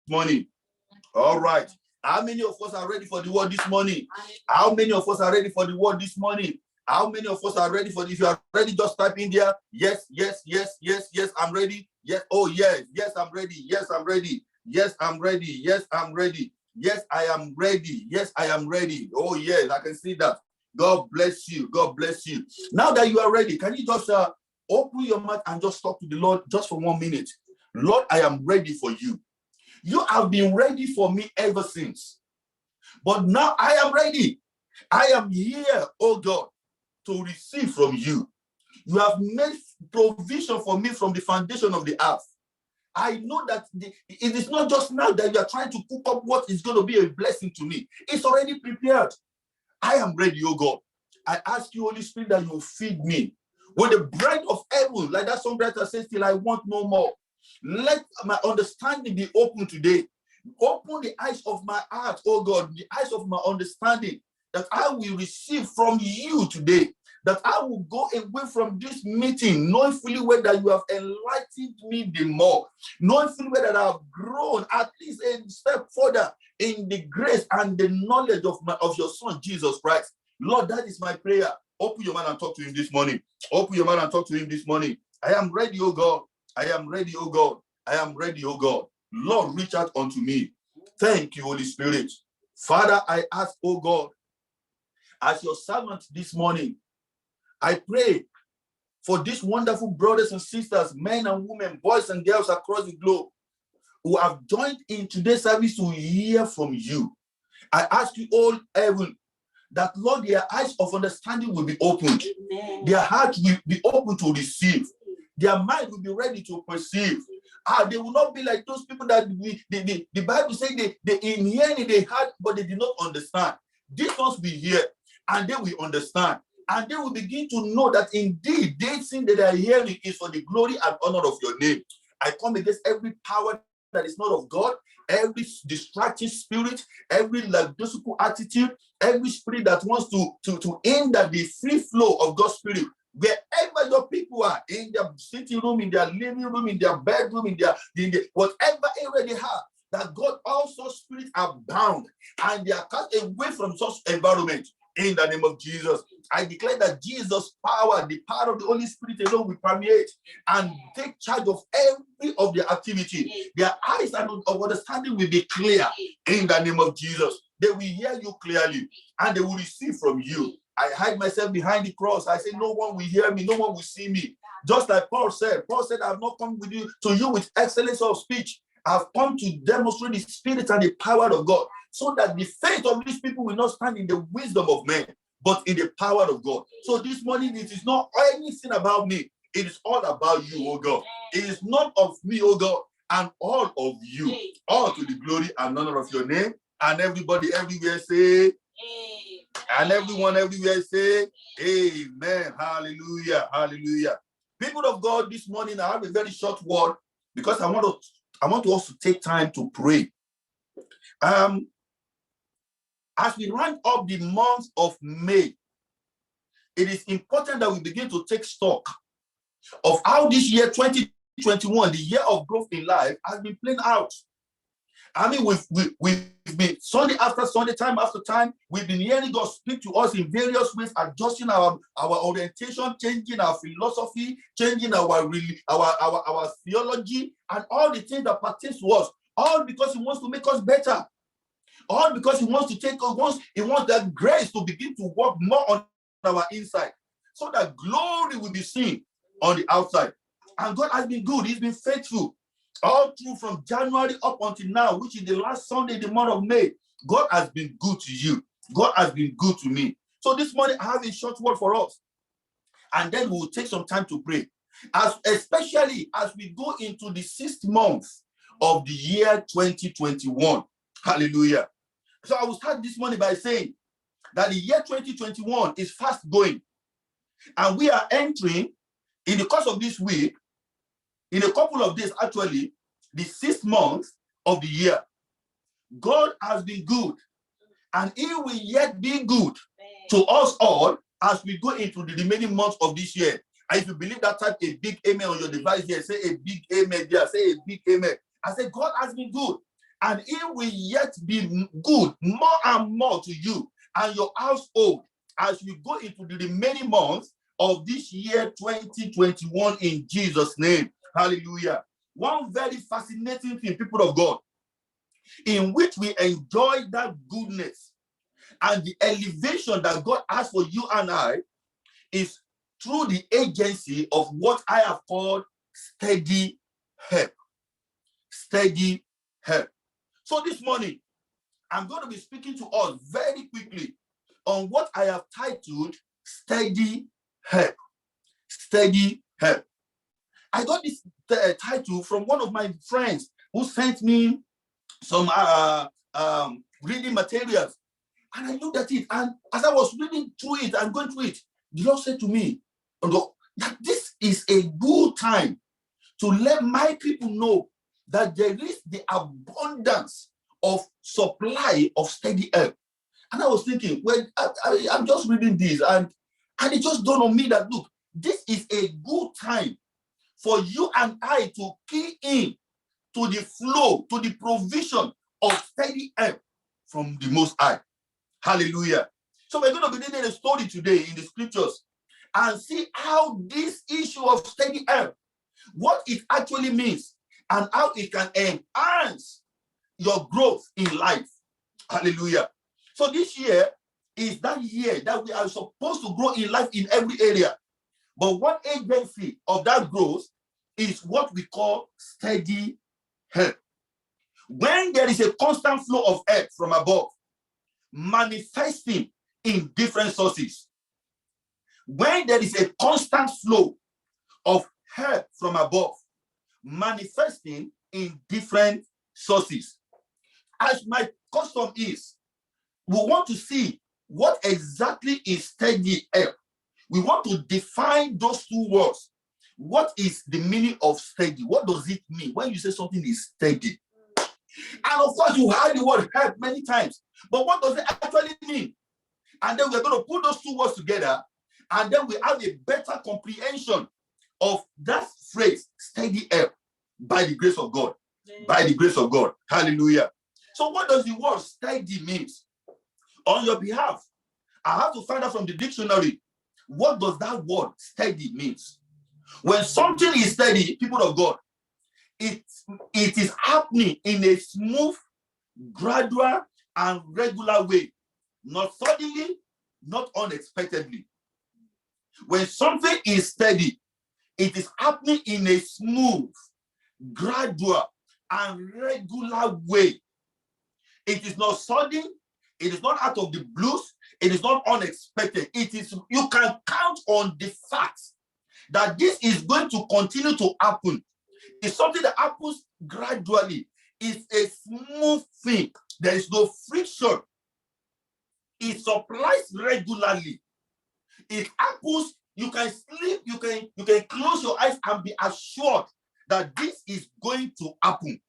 morning? All right. How many of us are ready for the word this morning? How many of us are ready for the word this morning? How many of us are ready for this? If you are ready, just type in there. Yes, yes, yes, yes, yes, I'm ready. Yes, oh yes, yes, I'm ready. Yes, I'm ready. Yes, I'm ready. Yes, I'm ready. Yes, I am ready. Yes, I am ready. Oh yes, I can see that. God bless you. God bless you. Now that you are ready, can you just open your mouth and just talk to the Lord just for 1 minute? Lord, I am ready for you. You have been ready for me ever since. But now I am ready. I am here, oh God, to receive from you. You have made provision for me from the foundation of the earth. I know that it is not just now that you are trying to cook up what is going to be a blessing to me. It's already prepared. I am ready, oh God. I ask you, Holy Spirit, that you feed me with the bread of heaven, like that songwriter says, till I want no more. Let my understanding be open today. Open the eyes of my heart, oh God, the eyes of my understanding, that I will receive from you today, that I will go away from this meeting knowing fully well that you have enlightened me the more, knowing fully well that I have grown at least a step further in the grace and the knowledge of your Son, Jesus Christ. Lord, that is my prayer. Open your mouth and talk to him this morning. Open your mouth and talk to him this morning. I am ready, oh God. I am ready, oh God. I am ready, oh God. Lord, reach out unto me. Thank you, Holy Spirit. Father, I ask, oh God, as your servant this morning, I pray for these wonderful brothers and sisters, men and women, boys and girls across the globe who have joined in today's service to hear from you. I ask you all, heaven, that Lord, their eyes of understanding will be opened. Amen. Their heart will be open to receive. Their mind will be ready to perceive. They will not be like those people that the Bible says they in hearing they heard, but they did not understand. These ones will hear and they will understand. And they will begin to know that indeed they think that they are hearing is for the glory and honor of your name. I come against every power that is not of God, every distracting spirit, every lackadaisical attitude, every spirit that wants to hinder the free flow of God's spirit. Wherever your people are, in their sitting room, in their living room, in their bedroom, in their whatever area they have, that God also spirits are bound and they are cast away from such environment. In the name of Jesus, I declare that Jesus' power, the power of the Holy Spirit alone will permeate and take charge of every of their activity. Their eyes and of understanding will be clear in the name of Jesus. They will hear you clearly and they will receive from you. I hide myself behind the cross. I say, no one will hear me, no one will see me. Just like Paul said, I have not come to you with excellence of speech. I have come to demonstrate the spirit and the power of God, so that the faith of these people will not stand in the wisdom of men, but in the power of God. So this morning, it is not anything about me. It is all about you, oh God. It is not of me, oh God, and all of you. All to the glory and honor of your name. And everybody everywhere say, and everyone everywhere say, amen. Hallelujah. Hallelujah. People of God, this morning, I have a very short word because I want to also take time to pray. As we round up the month of May, it is important that we begin to take stock of how this year 2021, the year of growth in life, has been playing out. I mean, we've been Sunday after Sunday, time after time, we've been hearing God speak to us in various ways, adjusting our orientation, changing our philosophy, changing our theology, and all the things that pertain to us, all because He wants to make us better. All because He wants to take us, He wants that grace to begin to work more on our inside, so that glory will be seen on the outside. And God has been good. He's been faithful. All through from January up until now, which is the last Sunday in the month of May, God has been good to you. God has been good to me. So this morning, I have a short word for us. And then we will take some time to pray. Especially as we go into the 6th month of the year 2021. Hallelujah. So I will start this morning by saying that the year 2021 is fast going. And we are entering, in the course of this week, in a couple of days actually, the 6th month of the year. God has been good, and He will yet be good to us all as we go into the remaining months of this year. And if you believe that, type a big amen on your device here. Say a big amen there. Say a big amen. I say God has been good. and it will yet be good more and more to you and your household as we go into the remaining months of this year 2021 in Jesus' name. Hallelujah. One very fascinating thing, people of God, in which we enjoy that goodness and the elevation that God has for you and I is through the agency of what I have called steady help. Steady help. So this morning, I'm going to be speaking to us very quickly on what I have titled steady help. Steady help. I got this title from one of my friends who sent me some reading materials. And I looked at it, and as I was reading through it and going through it, the Lord said to me that this is a good time to let my people know that there is the abundance of supply of steady help. And I was thinking, well, I'm just reading this, and it just dawned on me that, look, this is a good time for you and I to key in to the flow, to the provision of steady help from the Most High. Hallelujah. So we're going to be reading a story today in the scriptures and see how this issue of steady help, what it actually means, and how it can enhance your growth in life. Hallelujah. So this year is that year that we are supposed to grow in life in every area. But one agency of that growth is what we call steady help. When there is a constant flow of help from above, manifesting in different sources. When there is a constant flow of help from above, manifesting in different sources. As my custom is, we want to see what exactly is steady help. We want to define those two words. What is the meaning of steady? What does it mean when you say something is steady? And of course, you heard the word help many times. But what does it actually mean? And then we're going to put those two words together, and then we have a better comprehension of that phrase, steady help, by the grace of God. Amen. By the grace of God. Hallelujah. So what does the word steady mean? On your behalf, I have to find out from the dictionary, what does that word steady means? When something is steady, people of God, it is happening in a smooth, gradual, and regular way. Not suddenly, not unexpectedly. When something is steady, it is happening in a smooth, gradual, and regular way. It is not sudden, it is not out of the blues, it is not unexpected. It is, you can count on the fact that this is going to continue to happen. It's something that happens gradually. It's a smooth thing. There is no friction. It supplies regularly. It happens. You can sleep. You can close your eyes and be assured that this is going to happen.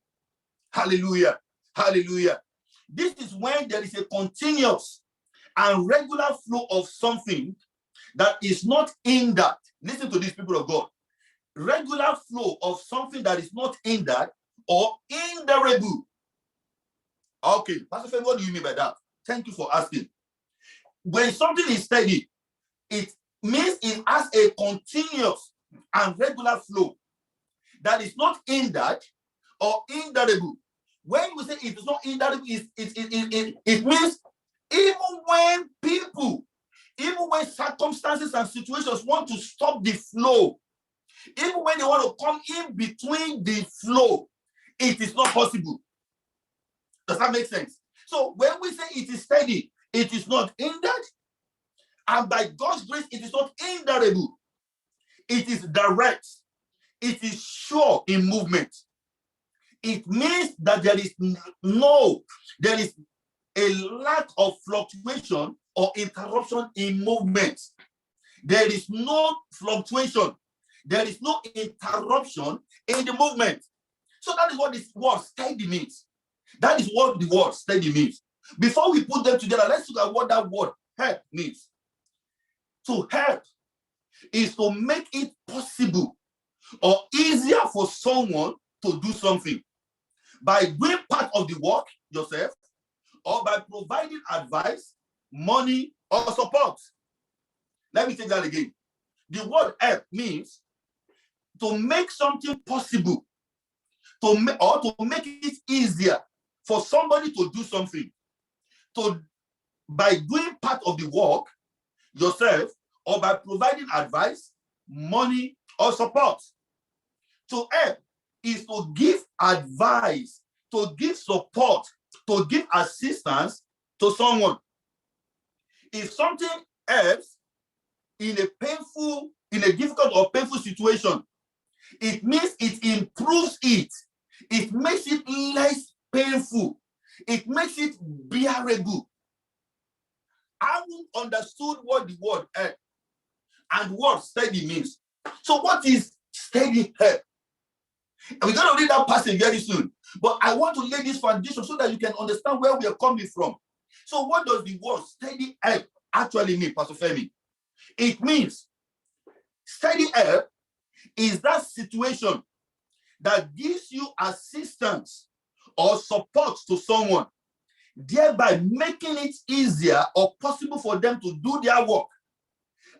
Hallelujah. Hallelujah. This is when there is a continuous and regular flow of something that is not hindered. Listen to these, people of God. Regular flow of something that is not hindered or hinderable. Okay, Pastor Femi, what do you mean by that? Thank you for asking. When something is steady, it means it has a continuous and regular flow that is not hindered or hinderable. When we say it is not hinderable, it means even when people, even when circumstances and situations want to stop the flow, even when they want to come in between the flow, it is not possible. Does that make sense? So when we say it is steady, it is not hindered, and by God's grace, it is not hinderable. It is direct. It is sure in movement. It means that there is a lack of fluctuation or interruption in movement. There is no fluctuation. There is no interruption in the movement. So that is what this word steady means. That is what the word steady means. Before we put them together, let's look at what that word help means. To help is to make it possible or easier for someone to do something. by doing part of the work yourself, or by providing advice, money, or support. Let me take that again. The word help means to make something possible, to make it easier for somebody to do something, by doing part of the work yourself, or by providing advice, money, or support. To help is to give advice, to give support, to give assistance to someone. If something helps in a difficult or painful situation, it means it improves it. It makes it less painful. It makes it bearable. I haven't understood what the word help and what steady means. So what is steady help? We're going to read that passage very soon. But I want to lay this foundation so that you can understand where we are coming from. So what does the word steady help actually mean, Pastor Femi? It means steady help is that situation that gives you assistance or support to someone, thereby making it easier or possible for them to do their work.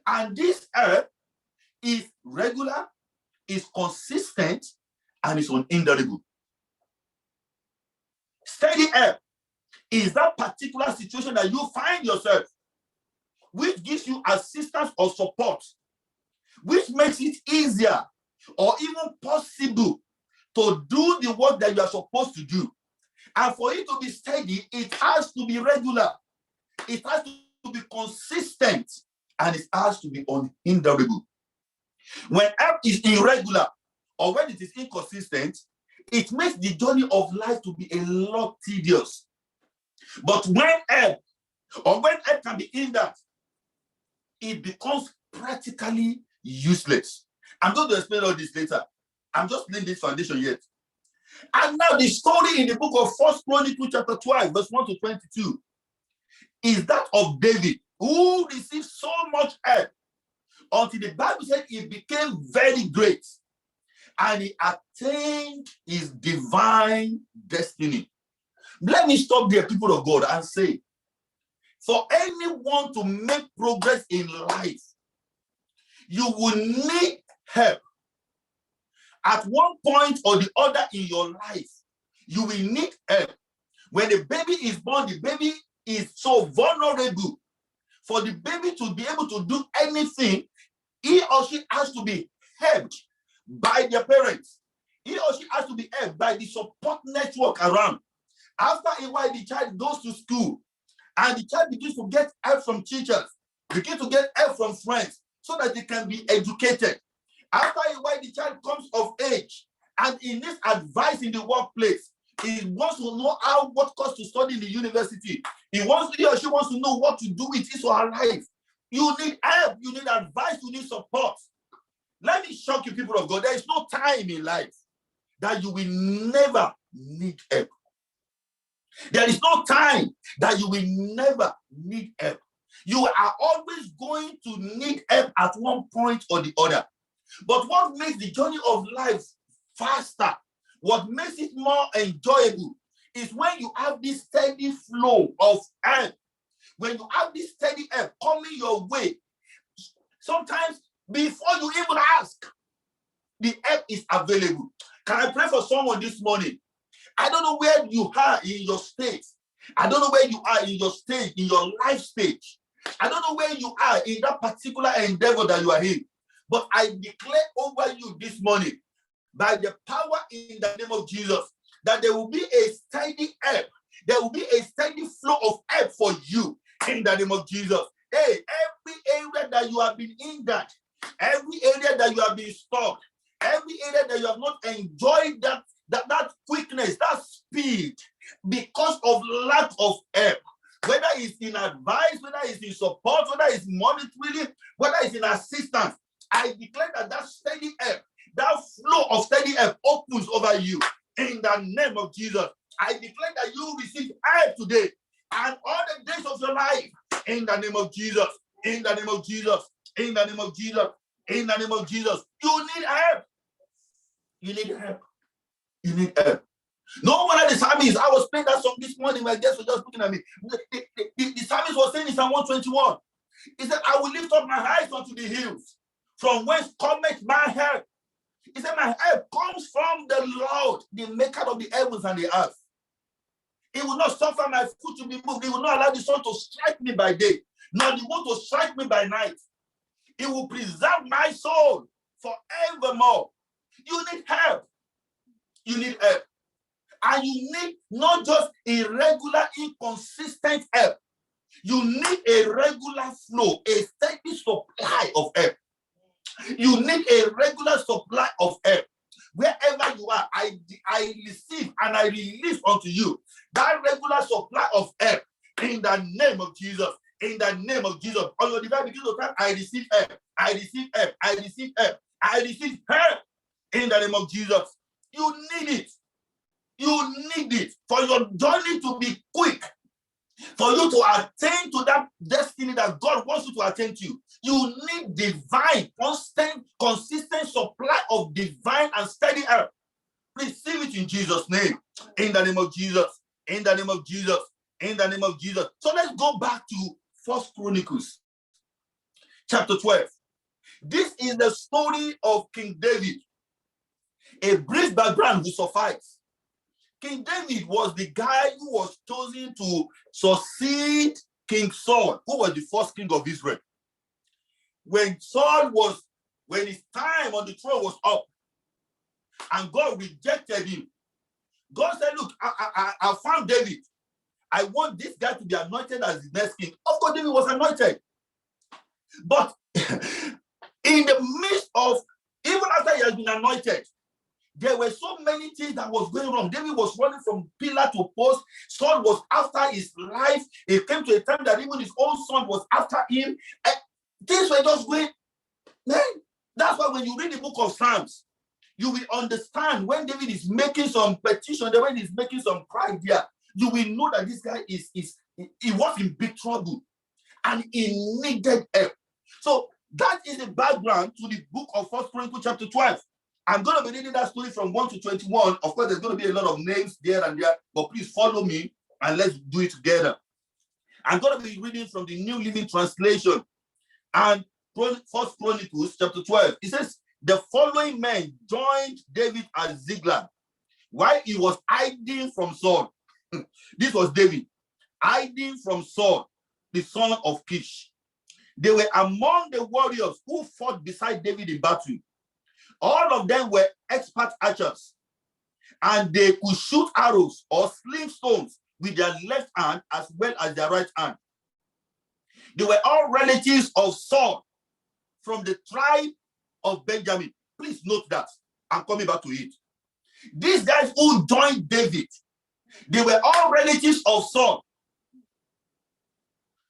And this help is regular, is consistent, and is unhinderable. Steady help is that particular situation that you find yourself, which gives you assistance or support, which makes it easier or even possible to do the work that you are supposed to do. And for it to be steady, it has to be regular, it has to be consistent, and it has to be unhinderable. When help is irregular or when it is inconsistent, it makes the journey of life to be a lot tedious. But when help can be hindered, it becomes practically useless. I'm going to explain all this later. I'm just laying this foundation yet. And now the story in the book of 1 Chronicles chapter 12, verse 1 to 22, is that of David, who received so much help until the Bible said he became very great and he attained his divine destiny. Let me stop there, people of God, and say, for anyone to make progress in life, you will need help. At one point or the other in your life, you will need help. When the baby is born, the baby is so vulnerable. For the baby to be able to do anything, he or she has to be helped by their parents. He or she has to be helped by the support network around. After a while, the child goes to school and the child begins to get help from teachers, begins to get help from friends so that they can be educated. After a while, the child comes of age and he needs advice in the workplace. He wants to know what course to study in the university. He or she wants to know what to do with his or her life. You need help, you need advice, you need support. Let me shock you, people of God. There is no time in life that you will never need help. There is no time that you will never need help. You are always going to need help at one point or the other. But what makes the journey of life faster, what makes it more enjoyable, is when you have this steady flow of help. When you have this steady help coming your way, sometimes before you even ask, the help is available. Can I pray for someone this morning? I don't know where you are in your state. I don't know where you are in your stage, in your life stage. I don't know where you are in that particular endeavor that you are in. But I declare over you this morning, by the power in the name of Jesus, that there will be a steady help. There will be a steady flow of help for you in the name of Jesus. Hey, every area that you have been hindered, every area that you have been stuck, every area that you have not enjoyed that quickness, that speed, because of lack of help, whether it's in advice, whether it's in support, whether it's monetary, whether it's in assistance, I declare that steady help, that flow of steady help opens over you in the name of Jesus. I declare that you receive help today and all the days of your life in the name of Jesus, in the name of Jesus, in the name of Jesus, in the name of Jesus. You need help. You need help. You need help. No wonder the psalmist, I was playing that song this morning, my guests were just looking at me. The psalmist was saying in Psalm 121, he said, I will lift up my eyes unto the hills, from whence cometh my help. He said, my help comes from the Lord, the maker of the heavens and the earth. He will not suffer my foot to be moved. He will not allow the sun to strike me by day, nor the moon to strike me by night. He will preserve my soul forevermore. You need help. You need help. And you need not just irregular, inconsistent help. You need a regular flow, a steady supply of help. You need a regular supply of help. Wherever you are, I receive and I release unto you that regular supply of help in the name of Jesus. In the name of Jesus. On your device, begin to type, I receive help. I receive help. I receive help. I receive help in the name of Jesus. You need it. You need it for your journey to be quick, for you to attain to that destiny that God wants you to attain to. You need divine, constant, consistent supply of divine and steady help. Receive it in Jesus' name. In the name of Jesus. In the name of Jesus. In the name of Jesus. So let's go back to 1 Chronicles chapter 12. This is the story of King David. A brief background will suffice. King David was the guy who was chosen to succeed King Saul, who was the first king of Israel. When his time on the throne was up, and God rejected him, God said, look, I found David. I want this guy to be anointed as the next king. Of course, David was anointed. But in the midst of, even after he has been anointed, there were so many things that was going wrong. David was running from pillar to post. Saul was after his life. It came to a time that even his own son was after him. And things were just going, man. That's why when you read the book of Psalms, you will understand when David is making some petition, when he's making some cry there, you will know that this guy he was in big trouble and he needed help. So that is the background to the book of 1 Chronicles chapter 12. I'm going to be reading that story from 1 to 21. Of course, there's going to be a lot of names there and there, but please follow me and let's do it together. I'm going to be reading from the New Living Translation and 1 Chronicles chapter 12. It says, the following men joined David at Ziklag while he was hiding from Saul. This was David, hiding from Saul, the son of Kish. They were among the warriors who fought beside David in battle. All of them were expert archers, and they could shoot arrows or sling stones with their left hand as well as their right hand. They were all relatives of Saul from the tribe of Benjamin. Please note that. I'm coming back to it. These guys who joined David, they were all relatives of Saul.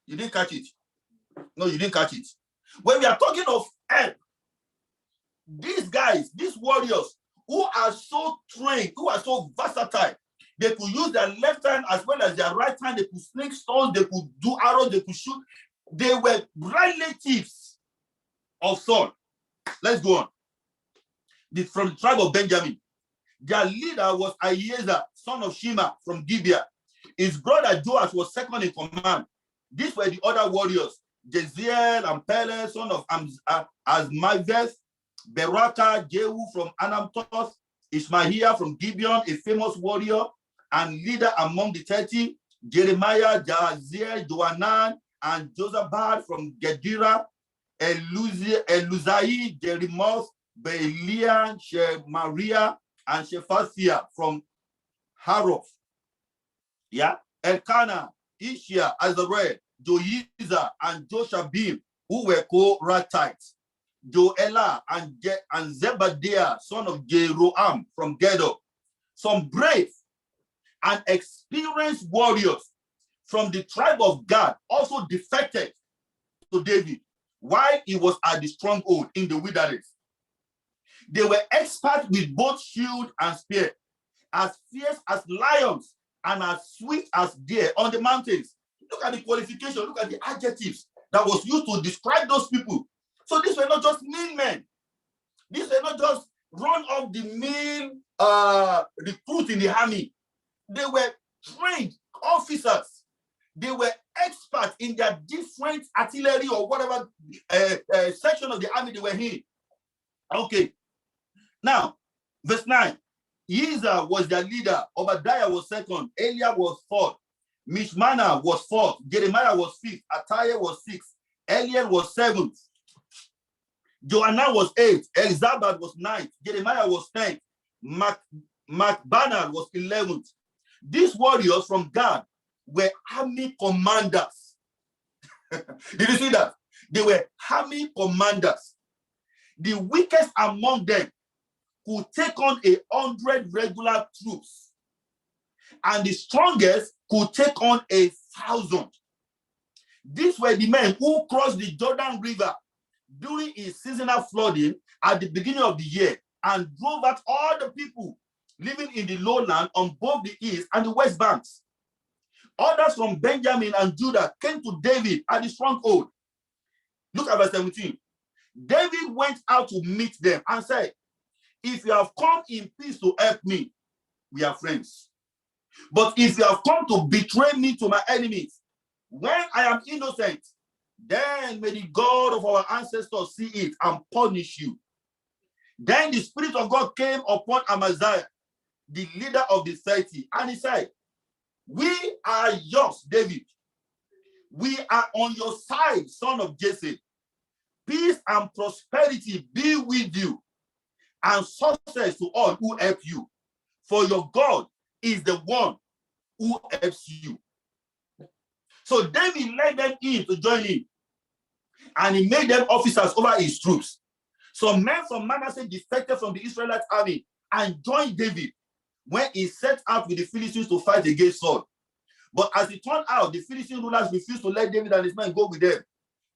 You didn't catch it. No, you didn't catch it. When we are talking of help, these guys, these warriors who are so trained, who are so versatile, they could use their left hand as well as their right hand. They could sling stones, they could do arrows, they could shoot. They were relatives of Saul. Let's go on. From the tribe of Benjamin. Their leader was Ahiezer, son of Shema from Gibeah. His brother Joash was second in command. These were the other warriors: Jeziel and Peleh, son of Azmaveth, Beraka, Jehu from Anamtoth, Ishmahiah from Gibeon, a famous warrior and leader among the 30, Jeremiah, Jahaziel, Johanan, and Josabad from Gedera, Eluzai, Jerimoth, Beeliah, Shemariah, and Shephatiah from Haroth. Yeah, Elkanah, Ishia, Azarel, Joiza, and Joshabim, who were co-Rathites. Joelah and Zebadiah, son of Jeroam from Gedor. Some brave and experienced warriors from the tribe of Gad also defected to David while he was at the stronghold in the wilderness. They were experts with both shield and spear, as fierce as lions and as swift as deer on the mountains. Look at the qualification, look at the adjectives that was used to describe those people. So these were not just mean men. These were not just run-of-the-mill recruits in the army. They were trained officers. They were experts in their different artillery or whatever section of the army they were in. Okay. Now, verse 9. Yezer was their leader. Obadiah was second. Eliab was fourth. Mishmana was fourth. Jeremiah was fifth. Attai was sixth. Eliel was seventh. Joanna was eighth. Elzabad was ninth. Jeremiah was 10th. Macbanal was 11th. These warriors from Gad were army commanders. Did you see that? They were army commanders. The weakest among them could take on 100 regular troops, and the strongest could take on 1,000. These were the men who crossed the Jordan River during its seasonal flooding at the beginning of the year and drove out all the people living in the lowland on both the east and the west banks. Others from Benjamin and Judah came to David at the stronghold. Look at verse 17. David went out to meet them and said, if you have come in peace to help me, we are friends. But if you have come to betray me to my enemies, when I am innocent, then may the God of our ancestors see it and punish you. Then the Spirit of God came upon Amaziah, the leader of the 30, and he said, we are yours, David. We are on your side, son of Jesse. Peace and prosperity be with you, and success to all who help you. For your God is the one who helps you. So David led them in to join him, and he made them officers over his troops. Some men from Manasseh defected from the Israelite army and joined David when he set out with the Philistines to fight against Saul. But as it turned out, the Philistine rulers refused to let David and his men go with them.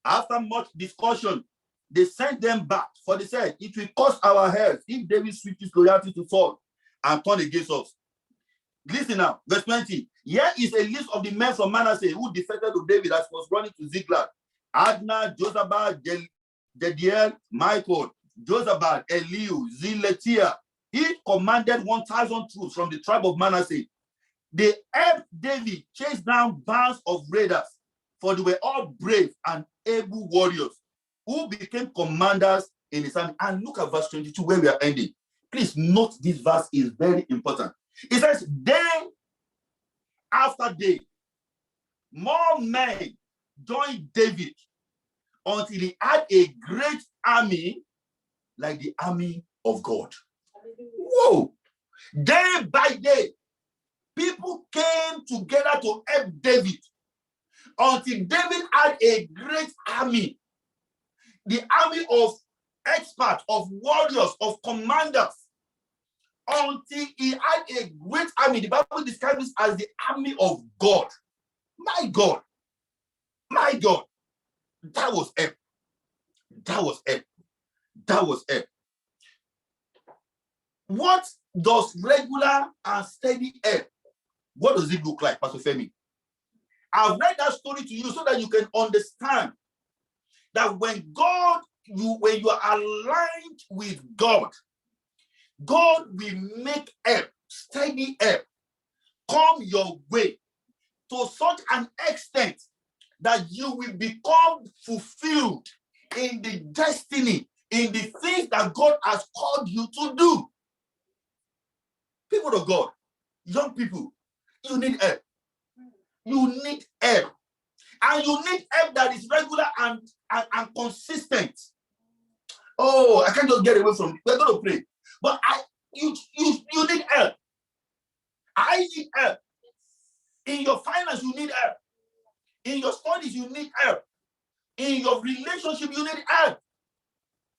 After much discussion, they sent them back, for they said, it will cost our heads if David switches loyalty to Saul and turn against us. Listen now, verse 20. Here is a list of the men from Manasseh who defected to David as was running to Ziklag. Adnah, Josabad, Jediel, Michael, Josabad, Eliu, Ziletiah. Each commanded 1,000 troops from the tribe of Manasseh. They helped David chase down bands of raiders, for they were all brave and able warriors who became commanders in his army. And look at verse 22 where we are ending. Please note this verse is very important. It says, day after day, more men joined David until he had a great army like the army of God. Whoa! Day by day, people came together to help David until David had a great army. The army of experts, of warriors, of commanders, until he had a great army. The Bible describes this as the army of God. My God. My God. That was help. That was help. That was help. What does regular and steady help? What does it look like, Pastor Femi? I've read that story to you so that you can understand that when you are aligned with God, God will make help, steady help, come your way to such an extent that you will become fulfilled in the destiny, in the things that God has called you to do. People of God, young people, you need help. You need help. And you need help that is regular and consistent. Oh, I can't just get away from it. We're going to pray. But you need help. I need help. In your finance, you need help. In your studies, you need help. In your relationship, you need help.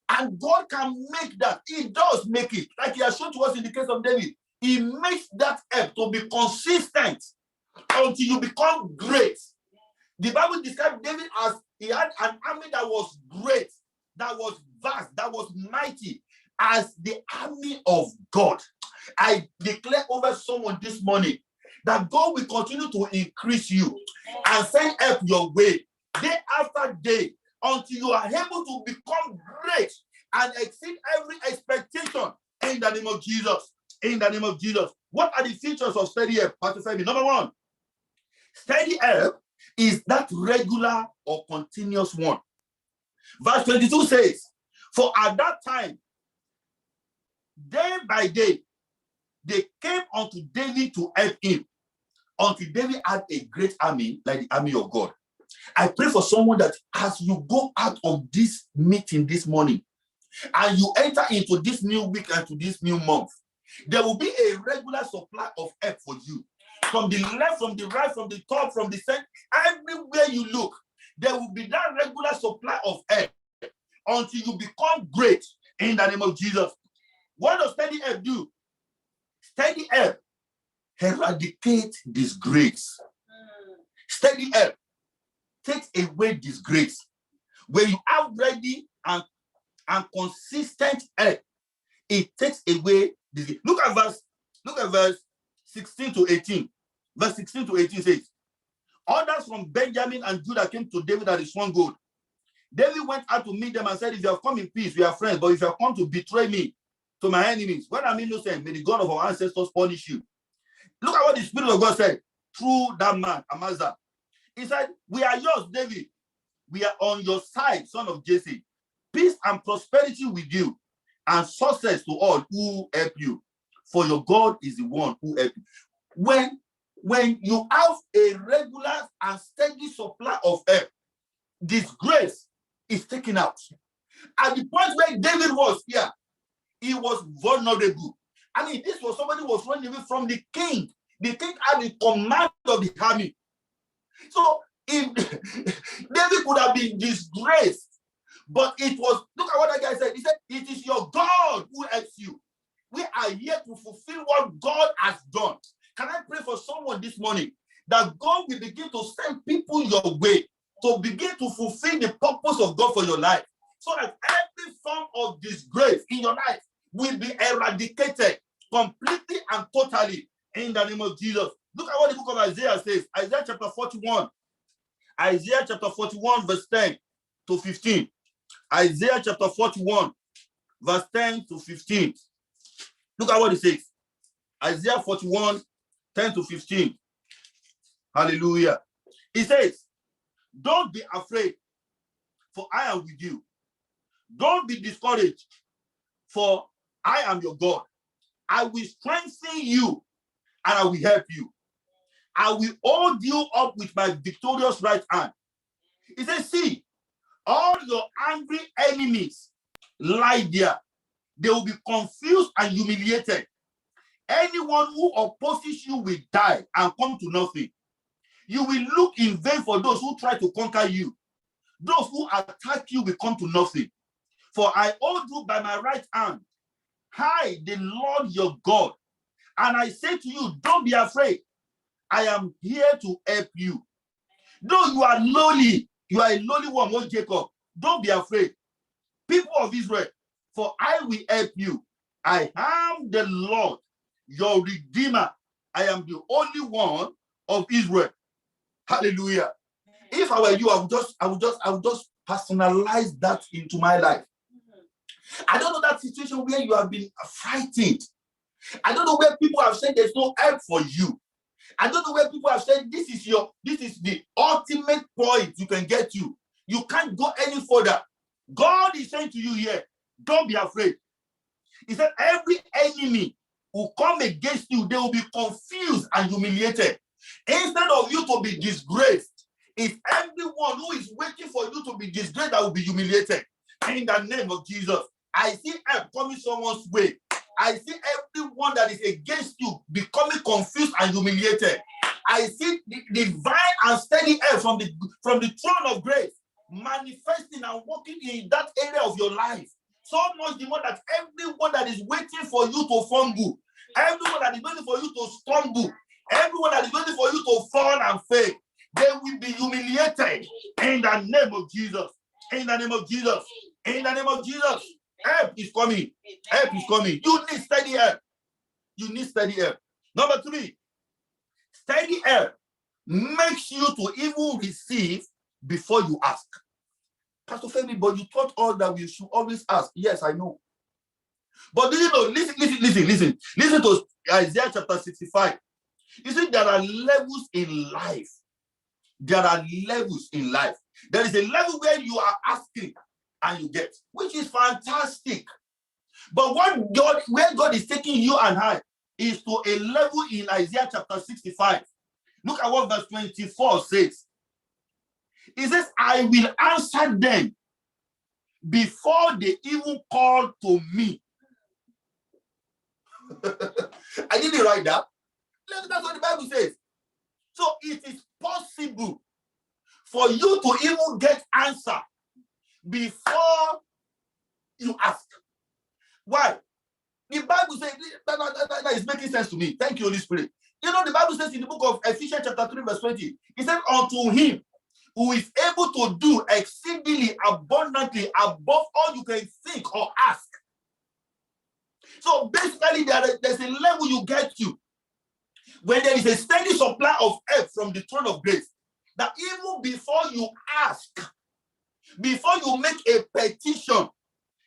And God can make that. He does make it. Like he has shown to us in the case of David. He makes that help to be consistent until you become great. The Bible describes David as he had an army that was great, that was vast, that was mighty, as the army of God. I declare over someone this morning that God will continue to increase you and send help your way day after day until you are able to become great and exceed every expectation in the name of Jesus. in the name of Jesus. What are the features of steady help, Pastor Femi? Number one, steady help is that regular or continuous one. Verse 22 says, for at that time, day by day, they came unto David to help him, until David had a great army, like the army of God. I pray for someone that as you go out of this meeting this morning, and you enter into this new week and to this new month, there will be a regular supply of help for you. From the left, from the right, from the top, from the center, everywhere you look, there will be that regular supply of help until you become great in the name of Jesus. What does steady help do? Steady help eradicate disgrace. Steady help takes away disgrace. When you have ready and consistent help, it takes away disgrace. Look at verse 16 to 18. Verse 16 to 18 says, others from Benjamin and Judah came to David at his stronghold. David went out to meet them and said, if you have come in peace, we are friends. But if you have come to betray me to my enemies, when I'm innocent, may the God of our ancestors punish you. Look at what the Spirit of God said through that man, Amasa. He said, we are yours, David. We are on your side, son of Jesse. Peace and prosperity with you, and success to all who help you. For your God is the one who helps you. When you have a regular and steady supply of help, disgrace is taken out. At the point where David was here, he was vulnerable. I mean, this was somebody who was running away from the king. The king had the command of the army. So if David could have been disgraced, but it was, look at what that guy said. He said, it is your God who helps you. We are here to fulfill what God has done. Can I pray for someone this morning that God will begin to send people your way to begin to fulfill the purpose of God for your life, so that every form of disgrace in your life will be eradicated completely and totally in the name of Jesus. Look at what the book of Isaiah says. Isaiah chapter 41. Isaiah chapter 41 verse 10 to 15. Isaiah chapter 41 verse 10 to 15. Look at what it says. Isaiah 41, 10 to 15. Hallelujah. It says, don't be afraid, for I am with you. Don't be discouraged, for I am your God. I will strengthen you, and I will help you. I will hold you up with my victorious right hand. It says, see, all your angry enemies lie there. They will be confused and humiliated. Anyone who opposes you will die and come to nothing. You will look in vain for those who try to conquer you. Those who attack you will come to nothing. For I hold you by my right hand. I, the Lord your God. And I say to you, don't be afraid. I am here to help you. Though you are lowly, you are a lowly one, oh Jacob. Don't be afraid. People of Israel, for I will help you. I am the Lord, your Redeemer. I am the only one of Israel. Hallelujah. If I were you, I would just personalize that into my life. I don't know that situation where you have been frightened. I don't know where people have said there's no help for you. I don't know where people have said this is the ultimate point you can get to. You can't go any further. God is saying to you here, don't be afraid. He said every enemy who come against you, they will be confused and humiliated. Instead of you to be disgraced, it's everyone who is waiting for you to be disgraced that will be humiliated. In the name of Jesus, I see help coming someone's way. I see everyone that is against you becoming confused and humiliated. I see the divine and steady help from the throne of grace manifesting and working in that area of your life. So much the more that everyone that is waiting for you to fumble, everyone that is waiting for you to stumble, everyone that is waiting for you to fall and fail, they will be humiliated in the name of Jesus. In the name of Jesus. In the name of Jesus. Help is coming. Help is coming. You need steady help. You need steady help. Number 3, steady help makes you to even receive before you ask. Pastor Femi, but you taught all that we should always ask. Yes, I know. But listen to Isaiah chapter 65. You see, there are levels in life. There are levels in life. There is a level where you are asking and you get, which is fantastic. But where God is taking you and I is to a level in Isaiah chapter 65. Look at what verse 24 says. It says, I will answer them before they even call to me. I didn't write that. That's what the Bible says. So it is possible for you to even get answer before you ask. Why? The Bible says that is making sense to me. Thank you, Holy Spirit. You know, the Bible says in the book of Ephesians chapter 3 verse 20, it says, unto him who is able to do exceedingly abundantly above all you can think or ask. So basically, there's a level you get to when there is a steady supply of help from the throne of grace, that even before you ask, before you make a petition,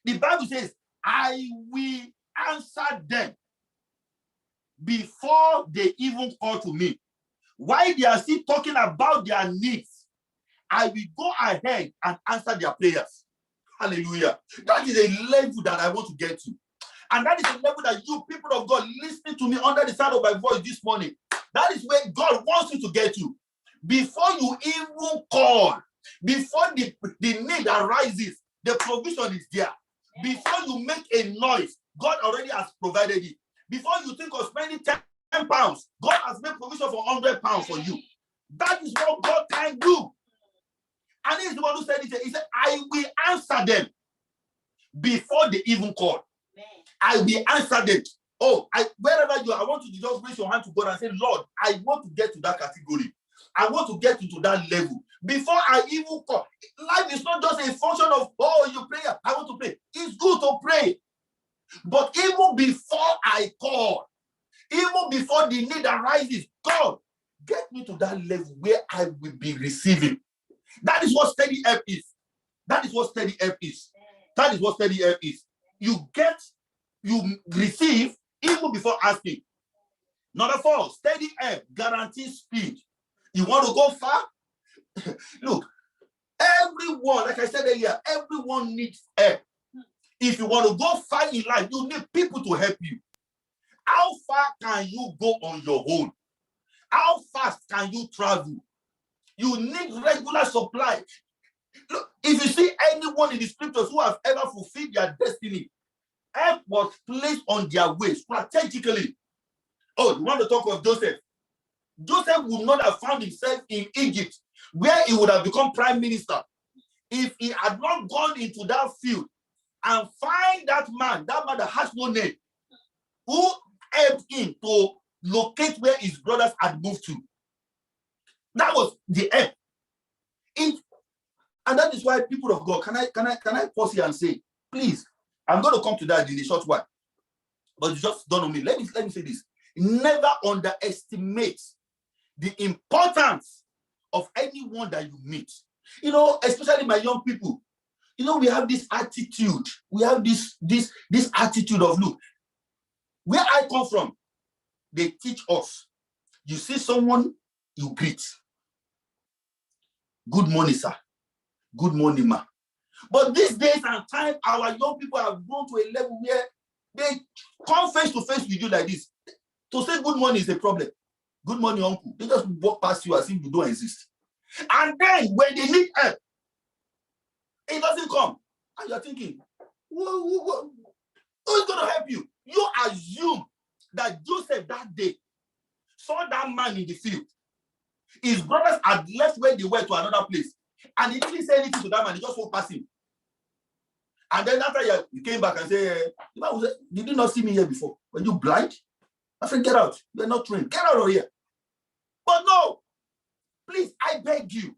the Bible says, I will answer them before they even call to me. While they are still talking about their needs, I will go ahead and answer their prayers. Hallelujah. That is a level that I want to get to. And that is a level that you people of God listening to me under the sound of my voice this morning, that is where God wants you to get to. Before you even call, before the need arises, the provision is there. Before you make a noise, God already has provided it. Before you think of spending 10 pounds, God has made provision for 100 pounds for you. That is what God can do. And he's the one who said it. He said, I will answer them before they even call. I will answer them. Oh, wherever you are, I want you to just raise your hand to God and say, Lord, I want to get to that category. I want to get into that level. Before I even call. Life is not just a function of, oh, you pray. I want to pray. It's good to pray. But even before I call, even before the need arises, God, get me to that level where I will be receiving. That is what steady help is. That is what steady help is. That is what steady help is. You receive even before asking. Number 4, steady help guarantees speed. You want to go far? Look, everyone, like I said earlier, everyone needs help. If you want to go far in life, you need people to help you. How far can you go on your own? How fast can you travel? You need regular supply. Look, if you see anyone in the scriptures who have ever fulfilled their destiny, help was placed on their way strategically. Oh, you want to talk of Joseph? Joseph would not have found himself in Egypt, where he would have become prime minister, if he had not gone into that field and find that man that has no name, who helped him to locate where his brothers had moved to. That was the help. And that is why, people of God, can I pause here and say, please, I'm going to come to that in a short while, but just don't know me. Let me say this. Never underestimate the importance of anyone that you meet. You know, especially my young people. You know, we have this attitude. We have this attitude of, look, where I come from, they teach us. You see someone, you greet. Good morning, sir. Good morning, ma. But these days and time, our young people have grown to a level where they come face to face with you like this. To say good morning is a problem. Good morning, uncle. They just walk past you as if you don't exist. And then when they need help, it doesn't come. And you're thinking, who's going to help you? You assume that Joseph that day saw that man in the field. His brothers had left where they were to another place. And he didn't say anything to that man. He just walked past him. And then after he came back and said, did you not see me here before? Were you blind? I said, get out. You're not trained. Get out of here. But no. Please, I beg you.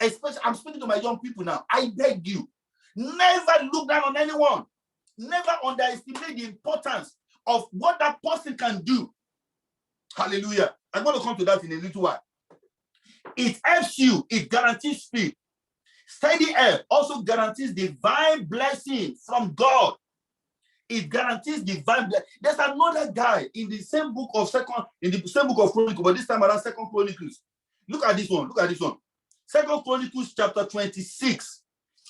Especially, I'm speaking to my young people now. I beg you. Never look down on anyone. Never underestimate the importance of what that person can do. Hallelujah. I'm going to come to that in a little while. It helps you. It guarantees speed. Steady help also guarantees divine blessing from God. It guarantees divine blessing. There's another guy in the same book of Chronicles, but this time around Second Chronicles. Look at this one. Second Chronicles chapter 26.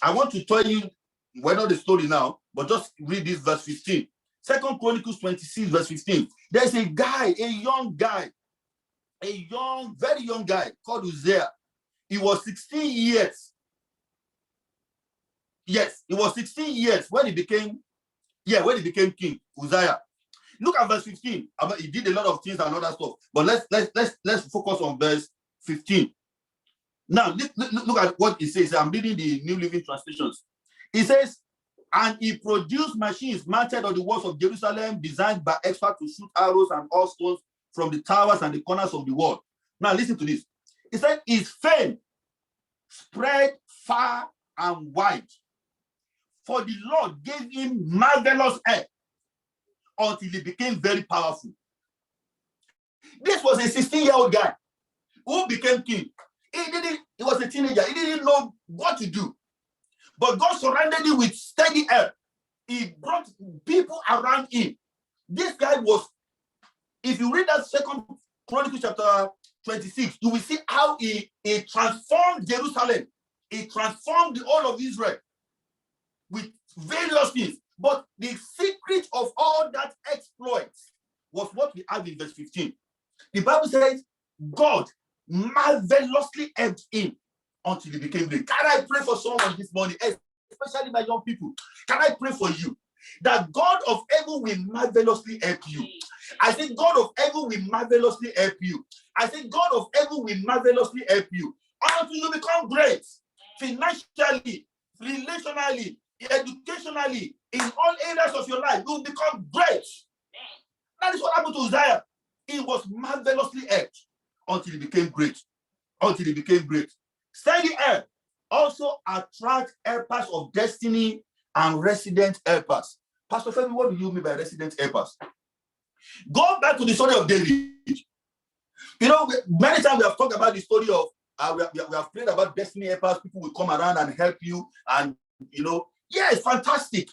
I want to tell you, we're not the story now, but just read this verse 15. Second Chronicles 26, verse 15. There's a guy, a very young guy called Uzziah. He was 16 years. Yes, he was 16 years when he became king, Uzziah. Look at verse 15. He did a lot of things and other stuff, but let's focus on verse 15. Now look at what it says. I'm reading the New Living Translations. It says, and he produced machines mounted on the walls of Jerusalem, designed by experts to shoot arrows and all stones from the towers and the corners of the wall. Now listen to this. It said his fame spread far and wide, for the Lord gave him marvelous help until he became very powerful. This was a 16-year-old guy who became king. He was a teenager. He didn't know what to do. But God surrounded him with steady help. He brought people around him. This guy was, if you read that Second Chronicles chapter 26, you will see how he transformed Jerusalem. He transformed the whole of Israel with various things. But the secret of all that exploits was what we have in verse 15. The Bible says God marvelously helped him until he became great. Can I pray for someone this morning, especially my young people? Can I pray for you that God of heaven will marvelously help you? I think God of heaven will marvelously help you. I think God of heaven will marvelously help you until you become great financially, relationally, educationally, in all areas of your life. You will become great. That is what happened to Uzziah. He was marvelously helped until he became great. Steady help also attract helpers of destiny and resident helpers. Pastor Femi, what do you mean by resident helpers? Go back to the story of David. You know, many times we have talked about the story of, we have prayed about destiny helpers. People will come around and help you. And, you know, yeah, it's fantastic.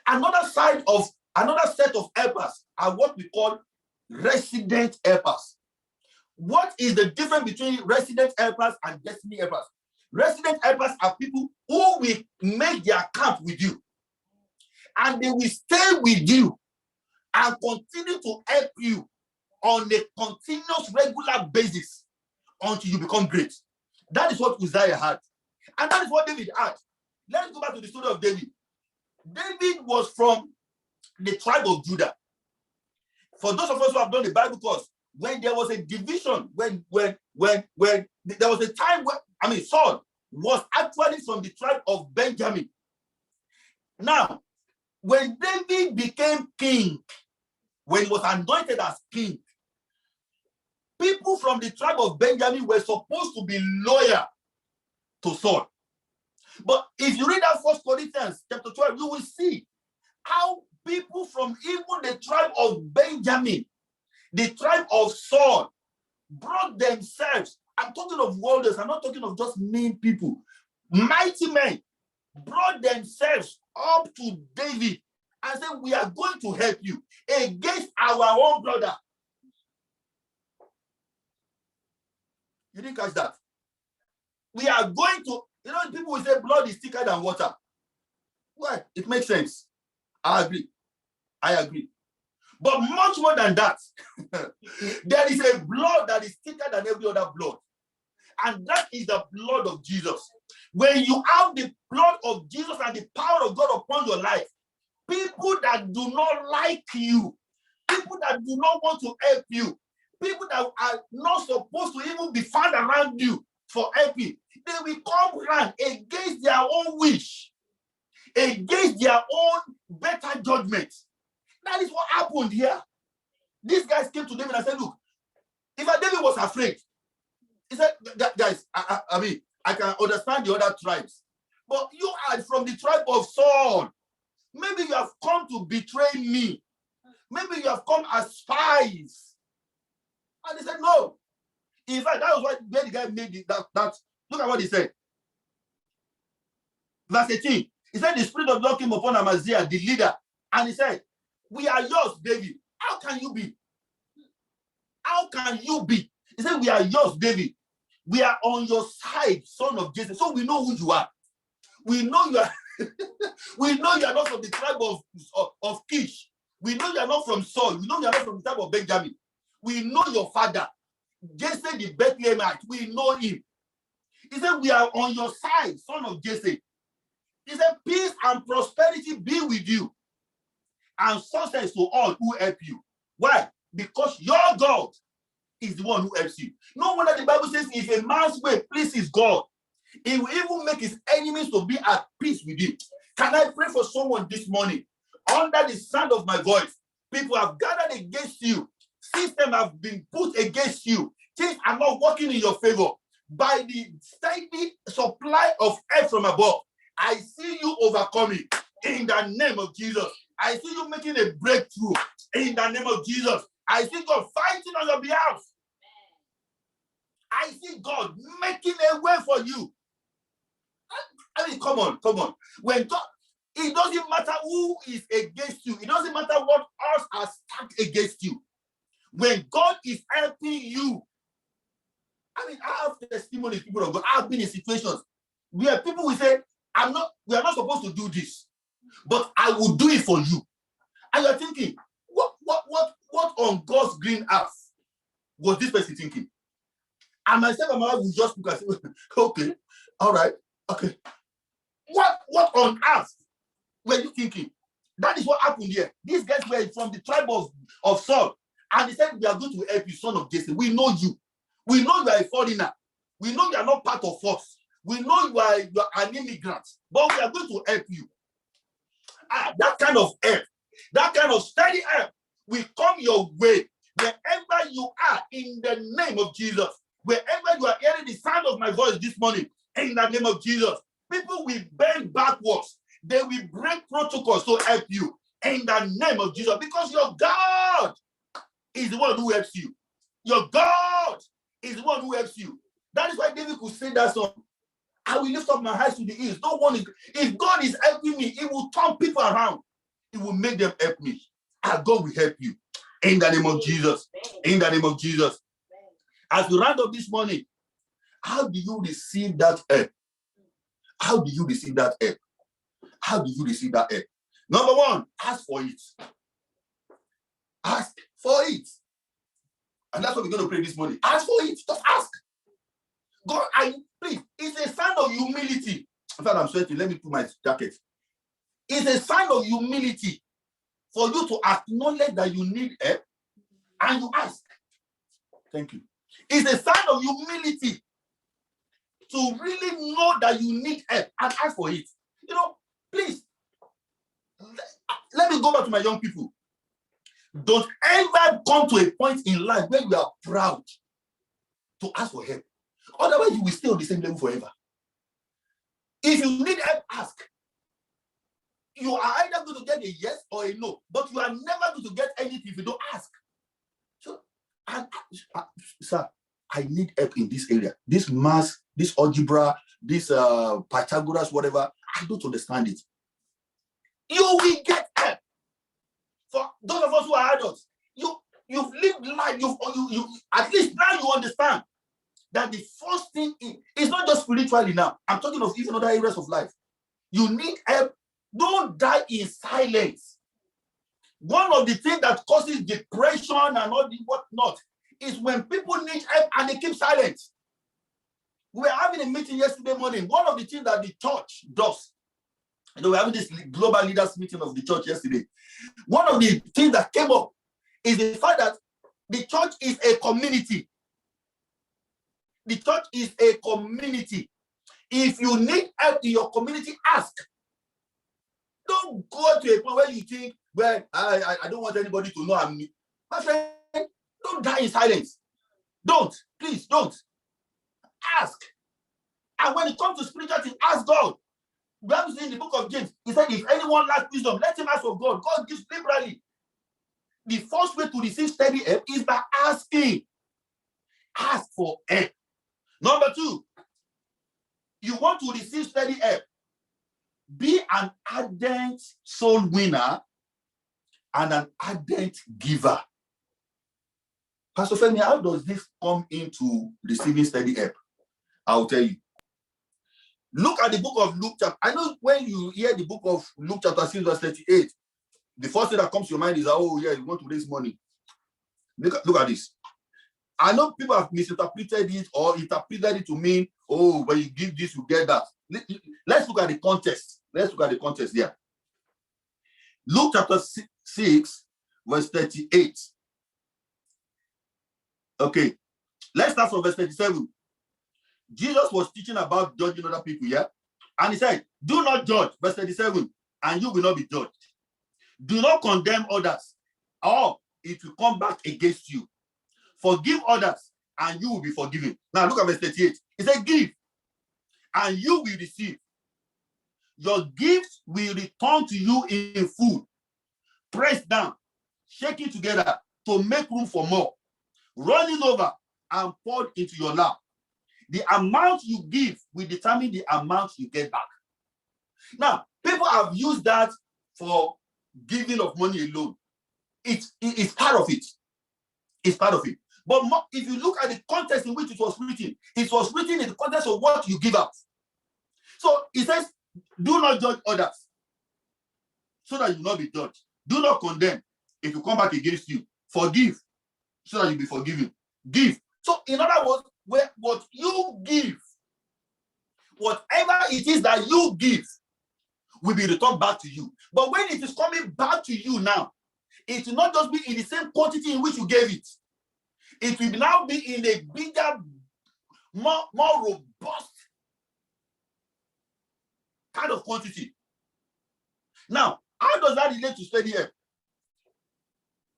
Another set of helpers are what we call resident helpers. What is the difference between resident helpers and destiny helpers? Resident helpers are people who will make their camp with you, and they will stay with you and continue to help you on a continuous, regular basis until you become great. That is what Uzziah had, and that is what David had. Let's go back to the story of David. David was from the tribe of Judah. For those of us who have done the Bible course, when there was a division, when there was a time when, Saul was actually from the tribe of Benjamin. Now, when David became king, when he was anointed as king, people from the tribe of Benjamin were supposed to be loyal to Saul. But if you read that 1 Corinthians chapter 12, you will see how people from even the tribe of Benjamin, the tribe of Saul, brought themselves. I'm talking of warriors. I'm not talking of just mean people. Mighty men brought themselves up to David and said, we are going to help you against our own brother. You didn't catch that? We are going to, people will say blood is thicker than water. Well, it makes sense. I agree. But much more than that, there is a blood that is thicker than every other blood. And that is the blood of Jesus. When you have the blood of Jesus and the power of God upon your life, people that do not like you, people that do not want to help you, people that are not supposed to even be found around you for helping, they will come around against their own wish, against their own better judgment. That is what happened here. These guys came to David and said, look, if David was afraid, he said, guys, I can understand the other tribes, but you are from the tribe of Saul. Maybe you have come to betray me. Maybe you have come as spies. And they said, no. In fact, that was where the guy made that. Look at what he said. Verse 18. He said, the Spirit of God came upon Amaziah, the leader, And he said, we are yours, David. How can you be? How can you be? He said, we are yours, David. We are on your side, son of Jesse. So we know who you are. We know you are. We know you are not from the tribe of Kish. We know you are not from Saul. We know you are not from the tribe of Benjamin. We know your father, Jesse the Bethlehemite. We know him. He said, we are on your side, son of Jesse. He said, peace and prosperity be with you, and success to all who help you. Why? Because your God is the one who helps you. No wonder the Bible says, if a man's way pleases God, he will even make his enemies to be at peace with him. Can I pray for someone this morning? Under the sound of my voice, people have gathered against you. Systems have been put against you. Things are not working in your favor. By the steady supply of help from above, I see you overcoming in the name of Jesus. I see you making a breakthrough in the name of Jesus. I see God fighting on your behalf. I see God making a way for you. I mean, come on. When God, it doesn't matter who is against you. It doesn't matter what else are stacked against you. When God is helping you, I mean, I have testimonies, people of God. I've been in situations where people will say, we are not supposed to do this, but I will do it for you. And you're thinking, what on God's green earth was this person thinking? And myself and my wife will just look and say, okay, all right, okay. What on earth were you thinking? That is what happened here. These guys were from the tribe of Saul. And they said, we are going to help you, son of Jesse. We know you. We know you are a foreigner. We know you are not part of us. We know you are an immigrant. But we are going to help you. That kind of help, that kind of steady help will come your way wherever you are in the name of Jesus. Wherever you are hearing the sound of my voice this morning, in the name of Jesus, people will bend backwards. They will break protocols to help you in the name of Jesus, because your God is the one who helps you. Your God is the one who helps you. That is why David could say that song. I will lift up my eyes to the hills. No one is, if God is helping me, He will turn people around. He will make them help me. And God will help you. In the name of Jesus. In the name of Jesus. As we round up this morning, how do you receive that help? How do you receive that help? How do you receive that help? Number one, ask for it. Ask for it. And that's what we're going to pray this morning. Ask for it. Just ask. God, please, it's a sign of humility. In fact, I'm sweating. Let me put my jacket. It's a sign of humility for you to acknowledge that you need help and you ask. Thank you. It's a sign of humility to really know that you need help and ask for it. You know, please, let me go back to my young people. Don't ever come to a point in life where you are proud to ask for help. Otherwise, you will stay on the same level forever. If you need help, ask. You are either going to get a yes or a no, but you are never going to get anything if you don't ask. So, sir, I need help in this area. This math, this algebra, this Pythagoras, whatever, I don't understand it. You will get help. For those of us who are adults, you've lived life, you at least now you understand that the first thing is not just spiritually now. I'm talking of even other areas of life. You need help. Don't die in silence. One of the things that causes depression and all the whatnot is when people need help and they keep silent. We were having a meeting yesterday morning. One of the things that the church does, we were having this global leaders meeting of the church yesterday. One of the things that came up is the fact that the church is a community. The church is a community. If you need help in your community, ask. Don't go to a point where you think, well, I don't want anybody to know I'm me. My friend, don't die in silence. Don't. Please, don't. Ask. And when it comes to spiritual things, ask God. The Bible says in the book of James, he said, if anyone lacks wisdom, let him ask of God. God gives liberally. The first way to receive steady help is by asking. Ask for help. Number two, you want to receive steady help. Be an ardent soul winner and an ardent giver. Pastor Femi, how does this come into receiving steady help? I'll tell you. Look at the book of Luke chapter. I know when you hear the book of Luke chapter 6 verse 38, the first thing that comes to your mind is, oh yeah, you want to raise money. Look at this. I know people have misinterpreted it or interpreted it to mean, oh, when you give this, you get that. Let's look at the context. Let's look at the context there. Luke chapter 6, verse 38. Okay, let's start from verse 37. Jesus was teaching about judging other people, yeah? And he said, do not judge, verse 37, and you will not be judged. Do not condemn others, or it will come back against you. Forgive others, and you will be forgiven. Now look at verse 38. He said, give, and you will receive. Your gifts will return to you in full, pressed down, shaking together to make room for more, running over and poured into your lap. The amount you give will determine the amount you get back. Now, people have used that for giving of money alone. It's part of it. It's part of it. But if you look at the context in which it was written in the context of what you give out. So it says, do not judge others so that you will not be judged. Do not condemn if you come back against you. Forgive so that you'll be forgiven. Give. So in other words, what you give, whatever it is that you give, will be returned back to you. But when it is coming back to you now, it will not just be in the same quantity in which you gave it. It will now be in a bigger, more robust kind of quantity. Now, how does that relate to steady help?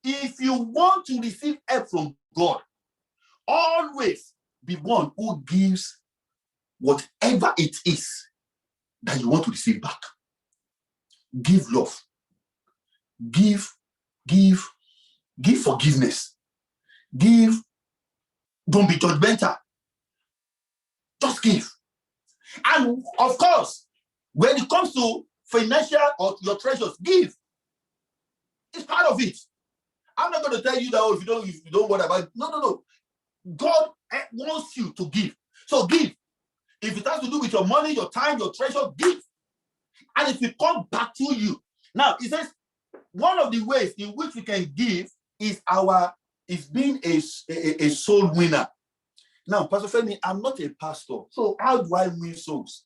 If you want to receive help from God, always be one who gives whatever it is that you want to receive back. Give love. Give forgiveness. Don't be judgmental. Just give. And of course, when it comes to financial or your treasures, give. It's part of it. I'm not going to tell you that, if you don't worry about it. No. God wants you to give. So give. If it has to do with your money, your time, your treasure, give. And it will come back to you. Now, it says one of the ways in which we can give is being a soul winner. Now, Pastor Femi, I'm not a pastor. So how do I win souls?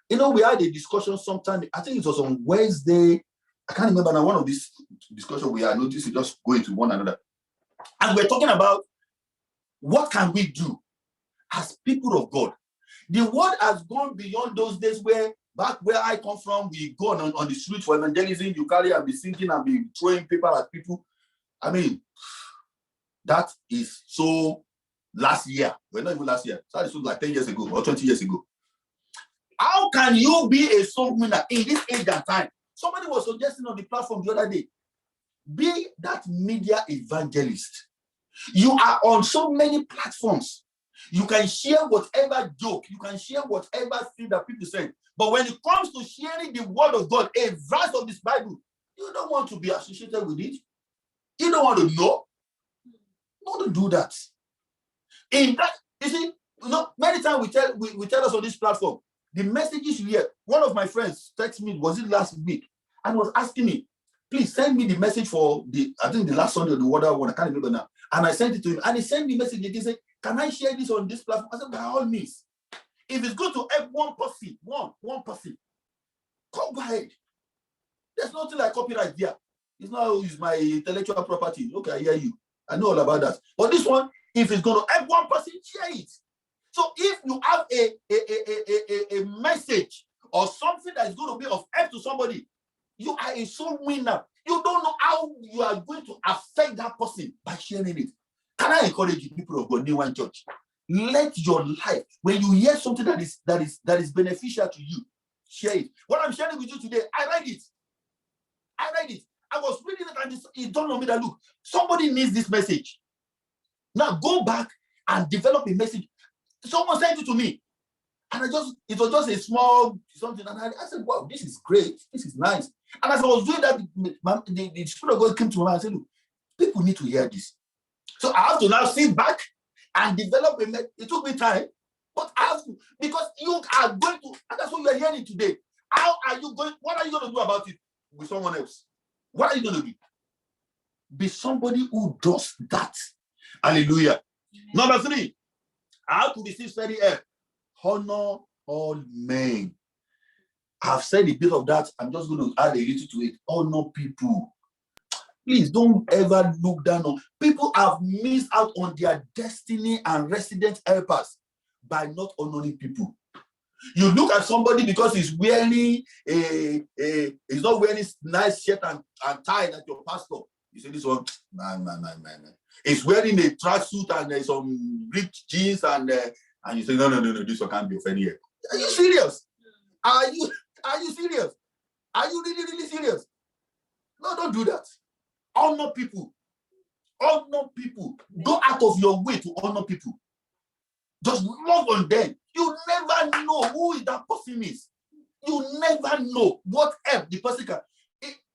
We had a discussion sometime, I think it was on Wednesday. I can't remember now, one of these discussions we had noticed, we just go into one another. And we're talking about what can we do as people of God. The word has gone beyond those days where, back where I come from, we go on the street for evangelism, you carry and be singing and be throwing paper at people. I mean, that is so last year. Well, not even last year. That is like 10 years ago or 20 years ago. How can you be a soul winner in this age and time? Somebody was suggesting on the platform the other day, be that media evangelist. You are on so many platforms. You can share whatever joke, you can share whatever thing that people say. But when it comes to sharing the word of God, a verse of this Bible, you don't want to be associated with it. You don't want to know. You want to do that. In that, you see, many times we tell us on this platform, the messages you hear. One of my friends texted me, was it last week, and was asking me, please send me the message for I think the last Sunday or the other one, I can't remember now. And I sent it to him, and he sent me a message again saying, can I share this on this platform? I said, by all means. If it's good to help one person, one person, go ahead. There's nothing like copyright there. It's not use my intellectual property. Okay, I hear you. I know all about that. But this one, if it's going to help one person, share it. So if you have a message or something that is going to be of help to somebody, you are a soul winner. You don't know how you are going to affect that person by sharing it. Can I encourage you, people of God, New Wine Church? Let your life, when you hear something that is beneficial to you, share it. What I'm sharing with you today, I read it. I was reading it and it dawned on me that, look, somebody needs this message. Now go back and develop a message. Someone sent it to me. And it was just a small something. And I said, wow, this is great. This is nice. And as I was doing that, the Spirit of God came to my mind and said, look, people need to hear this. So I have to now sit back and develop a method. It took me time, but I have to, because you are going to, and that's what you are hearing today. How are you going, what are you going to do about it with someone else? What are you going to do? Be somebody who does that. Hallelujah. Amen. Number 3, how to receive steady help. Honor all men. I've said a bit of that. I'm just going to add a little to it. Honor people. Please don't ever look down on people. Have missed out on their destiny and resident helpers by not honoring people. You look at somebody because he's wearing he's not wearing nice shirt and tie like your pastor. You say this one, man. He's wearing a tracksuit and some rich jeans and you say no, this one can't be offending. Are you serious? Are you serious? Are you really serious? No, don't do that. Honor people. Honor people. Go out of your way to honor people. Just love on them. You never know who that person is. You never know what help the person can.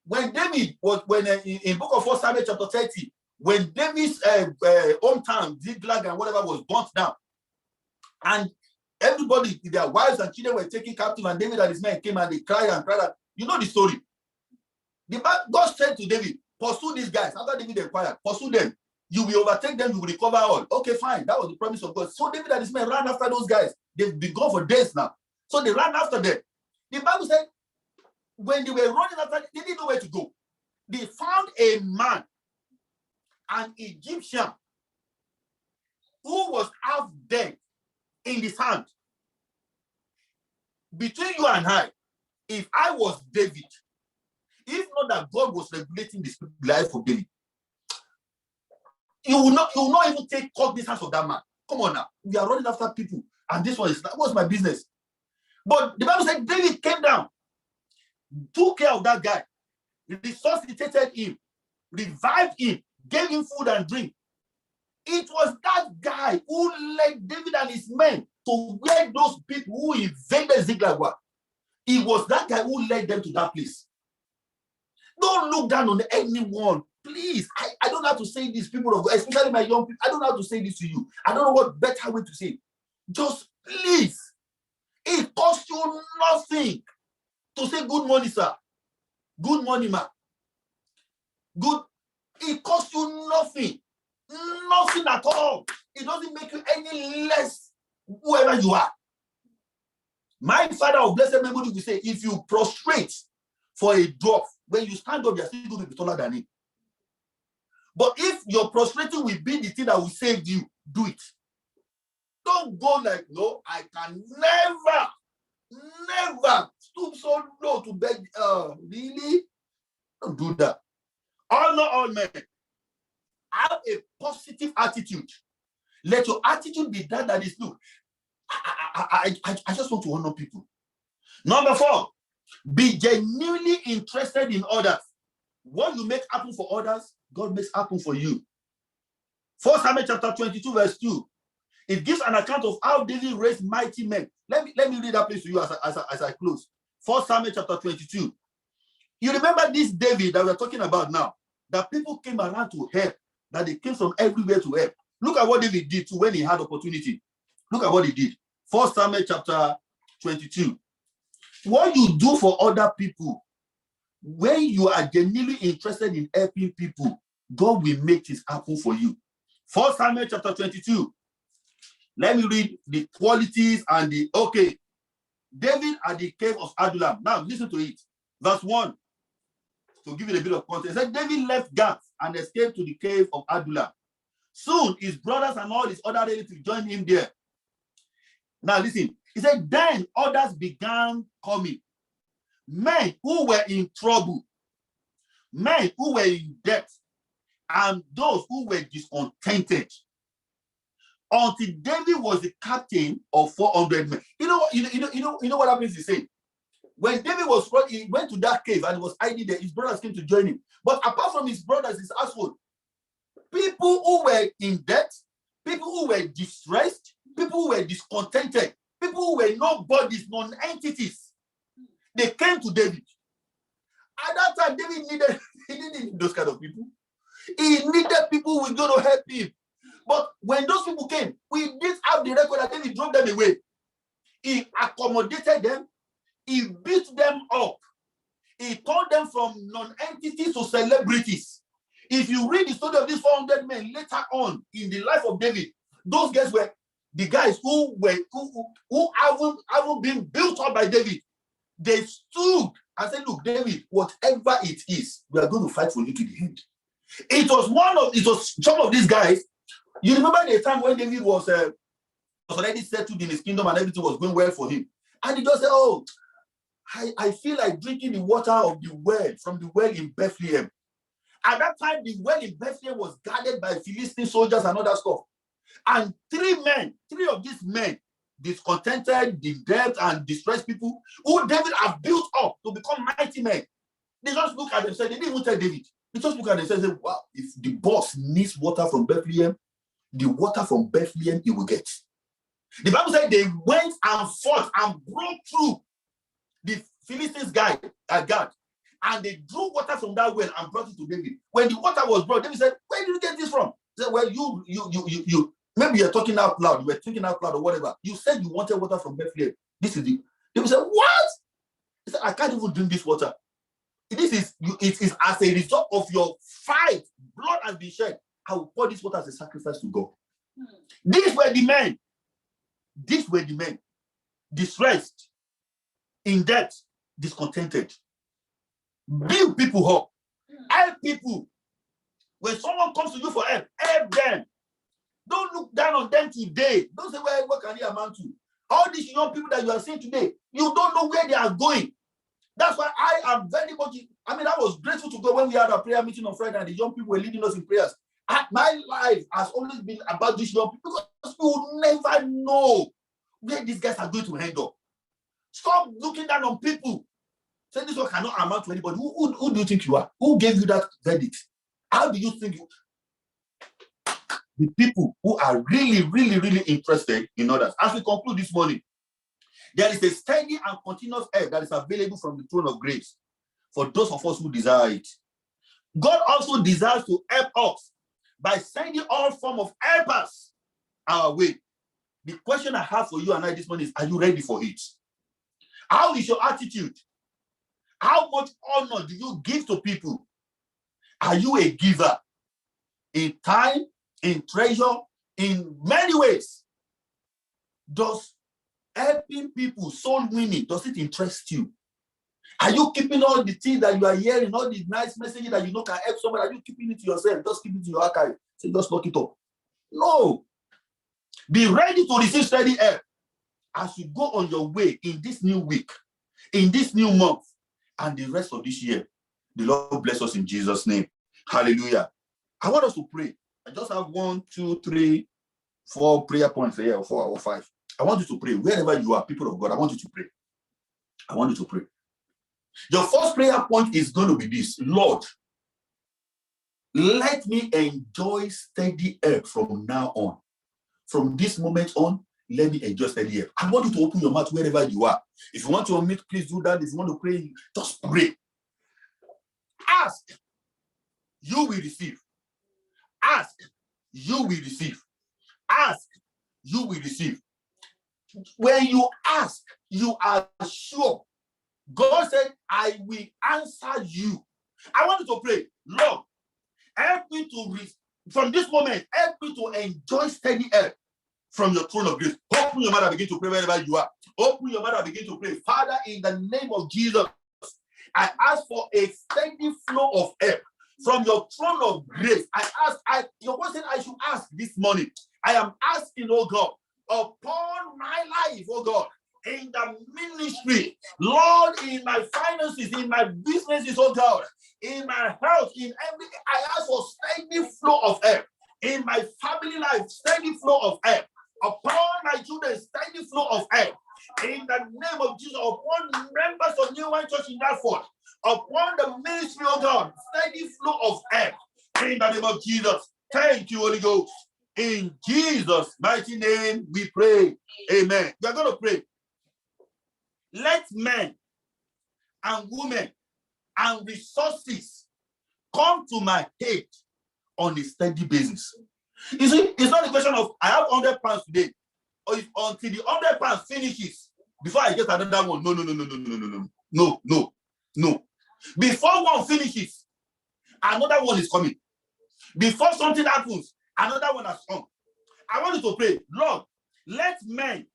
When David was, in book of 1 Samuel chapter 30, when David's hometown, Ziklag and whatever was burnt down, and everybody, their wives and children were taken captive, and David and his men came and they cried and cried. You know the story. God said to David, pursue these guys. After David inquired, pursue them. You will overtake them, you will recover all. Okay, fine. That was the promise of God. So David and his men ran after those guys. They've been gone for days now. So they ran after them. The Bible said, when they were running after them, they didn't know where to go. They found a man, an Egyptian, who was half dead in his hand. Between you and I, if I was David, if not that God was regulating the life of David, you will not even take cognizance of that man. Come on now. We are running after people. And this one is, what's my business? But the Bible said David came down, took care of that guy, resuscitated him, revived him, gave him food and drink. It was that guy who led David and his men to where those people who invaded Ziklag were. It was that guy who led them to that place. Don't look down on anyone. Please, I don't know how to say this, people of God, especially my young people. I don't know how to say this to you. I don't know what better way to say it. Just please, it costs you nothing to say good morning, sir. Good morning, ma. Good. It costs you nothing. Nothing at all. It doesn't make you any less whoever you are. My father of blessed memory will say, if you prostrate for a dwarf, when you stand up, you're still going to be taller than him. But if your prostrating will be the thing that will save you, do it. Don't go like, no, I can never stoop so low to beg. Really? Don't do that. Honor all men. Have a positive attitude. Let your attitude be that is, look, I just want to honor people. Number 4, be genuinely interested in others. What you make happen for others, God makes happen for you. 1 Samuel chapter 22, verse 2. It gives an account of how David raised mighty men. Let me read that place to you as I close. 1 Samuel chapter 22. You remember this David that we're talking about now, that people came around to help, that they came from everywhere to help. Look at what David did too when he had opportunity. Look at what he did. 1 Samuel chapter 22. What you do for other people, when you are genuinely interested in helping people, God will make this happen for you. 1 Samuel chapter 22. Let me read the qualities and the, okay. David at the cave of Adullam. Now listen to it. Verse 1. To give it a bit of context. It said David left Gath and escaped to the cave of Adullam. Soon his brothers and all his other relatives joined him there. Now listen. He said, then others began coming. Men who were in trouble, men who were in debt, and those who were discontented. Until David was the captain of 400 men. You know what happens? He said, when David was running, he went to that cave and he was hiding there. His brothers came to join him. But apart from his brothers, his household, people who were in debt, people who were distressed, people who were discontented, people who were nobodies, non-entities. They came to David. At that time, David he didn't need those kind of people. He needed people who were going to help him. But when those people came, we did have the record that David drove them away. He accommodated them. He beat them up. He turned them from non-entities to celebrities. If you read the story of these 400 men later on in the life of David, those guys were the guys who haven't been built up by David. They stood and said, look, David, whatever it is, we are going to fight for you to the end. It was some of these guys. You remember the time when David was already settled in his kingdom and everything was going well for him. And he just said, oh, I feel like drinking the water of the well from the well in Bethlehem. At that time, the well in Bethlehem was guarded by Philistine soldiers and other stuff. And three of these men, discontented, disturbed, and distressed people, who David have built up to become mighty men, they just look at themselves. They didn't even tell David. They just look at themselves and say, wow, if the boss needs water from Bethlehem, the water from Bethlehem he will get. The Bible said they went and fought and broke through the Philistines guard, and they drew water from that well and brought it to David. When the water was brought, David said, where did you get this from? He said, well, you maybe you're talking out loud, you were thinking out loud or whatever. You said you wanted water from Bethlehem. This is the David said, what? He said, I can't even drink this water. It is as a result of your fight, blood has been shed. I will pour this water as a sacrifice to God. These were the men. Distressed, in debt, discontented. Build people up. Help people. When someone comes to you for help them. Don't look down on them today. Don't say, well, what can he amount to? All these young people that you are seeing today, you don't know where they are going. That's why I am very much, I was grateful to God when we had a prayer meeting on Friday and the young people were leading us in prayers. My life has always been about these young people because you will never know where these guys are going to end up. Stop looking down on people. Say this one cannot amount to anybody. Who do you think you are? Who gave you that verdict? How do you think you... The people who are really, really, really interested in others. As we conclude this morning, there is a steady and continuous help that is available from the throne of grace for those of us who desire it. God also desires to help us by sending all forms of helpers our way. The question I have for you and I this morning is, are you ready for it? How is your attitude? How much honor do you give to people? Are you a giver? In time, in treasure, in many ways. Does helping people, soul winning, does it interest you? Are you keeping all the things that you are hearing, all the nice messages that you know can help somebody? Are you keeping it to yourself? Just keep it to your archive. Say, just lock it up. No. Be ready to receive steady help as you go on your way in this new week, in this new month, and the rest of this year. The Lord bless us in Jesus' name. Hallelujah. I want us to pray. I just have 1, 2, 3, 4 prayer points here, or 4 or 5. I want you to pray. Wherever you are, people of God, I want you to pray. I want you to pray. Your first prayer point is going to be this: Lord, let me enjoy steady help from now on. From this moment on, let me enjoy steady help. I want you to open your mouth wherever you are. If you want to unmute, please do that. If you want to pray, just pray. Ask, you will receive. Ask, you will receive. Ask, you will receive. When you ask, you are sure. God said, I will answer you. I want you to pray, Lord, help me to, from this moment, help me to enjoy steady help from your throne of grace. Open your mouth and begin to pray wherever you are. Open your mouth and begin to pray. Father, in the name of Jesus, I ask for a steady flow of help from your throne of grace. Your word said I should ask this morning. I am asking, oh God, upon my life, oh God, in the ministry, Lord, in my finances, in my businesses, oh God, in my health, in everything, I ask for steady flow of help. In my family life, steady flow of help. Upon my children, steady flow of help. In the name of Jesus, upon members of New Wine Church in Dartford, upon the ministry of God, steady flow of help. In the name of Jesus. Thank you, Holy Ghost. In Jesus' mighty name, we pray. Amen. We are going to pray. Let men and women and resources come to my aid on a steady basis. You see, it's not a question of I have 100 pounds today, or if until the 100 pounds finishes before I get another one. No. Before one finishes, another one is coming. Before something happens, another one has come. I want you to pray, Lord, let men,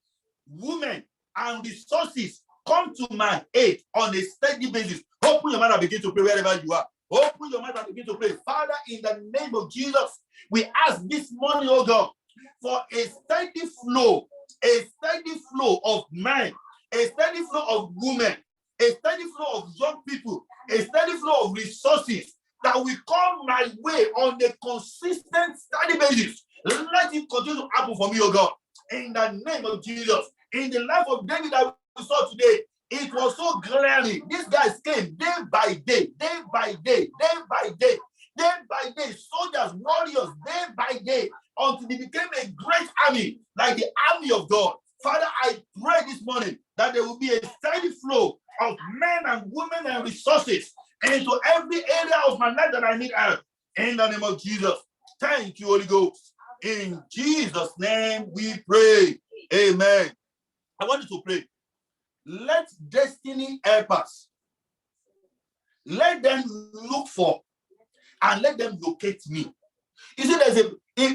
women, and resources come to my aid on a steady basis. Open your mouth and begin to pray wherever you are. Open your mouth and begin to pray. Father, in the name of Jesus, we ask this morning, oh God, for a steady flow of men, a steady flow of women, a steady flow of young people, a steady flow of resources that will come my way on a consistent, steady basis. Let it continue to happen for me, oh God, in the name of Jesus. In the life of David that we saw today, it was so glaring. These guys came day by day, soldiers, warriors, day by day, until they became a great army, like the army of God. Father, I pray this morning that there will be a steady flow of men and women and resources into every area of my life that I need help. In the name of Jesus. Thank you, Holy Ghost. In Jesus' name we pray. Amen. I want you to pray. Let destiny help us. Let them look for and let them locate me. You see, there's a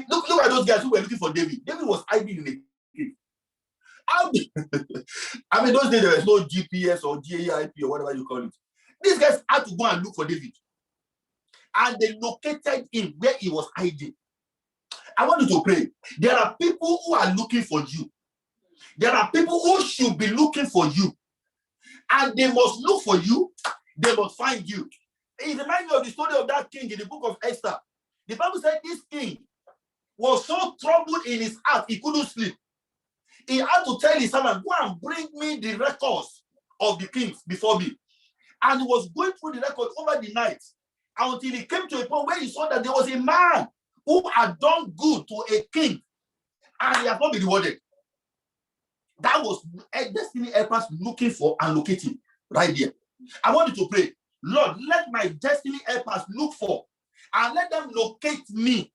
look at those guys who were looking for David. David was hiding in a cave. I mean, those days there was no GPS or GAIP or whatever you call it. These guys had to go and look for David. And they located him where he was hiding. I want you to pray. There are people who are looking for you. There are people who should be looking for you. And they must look for you. They must find you. It reminds me of the story of that king in the book of Esther. The Bible said this king was so troubled in his heart, he couldn't sleep. He had to tell his servant, go and bring me the records of the kings before me. And he was going through the records over the night until he came to a point where he saw that there was a man who had done good to a king and he has not been rewarded. That was a destiny helpers looking for and locating right there. I want you to pray, Lord, let my destiny helpers look for and let them locate me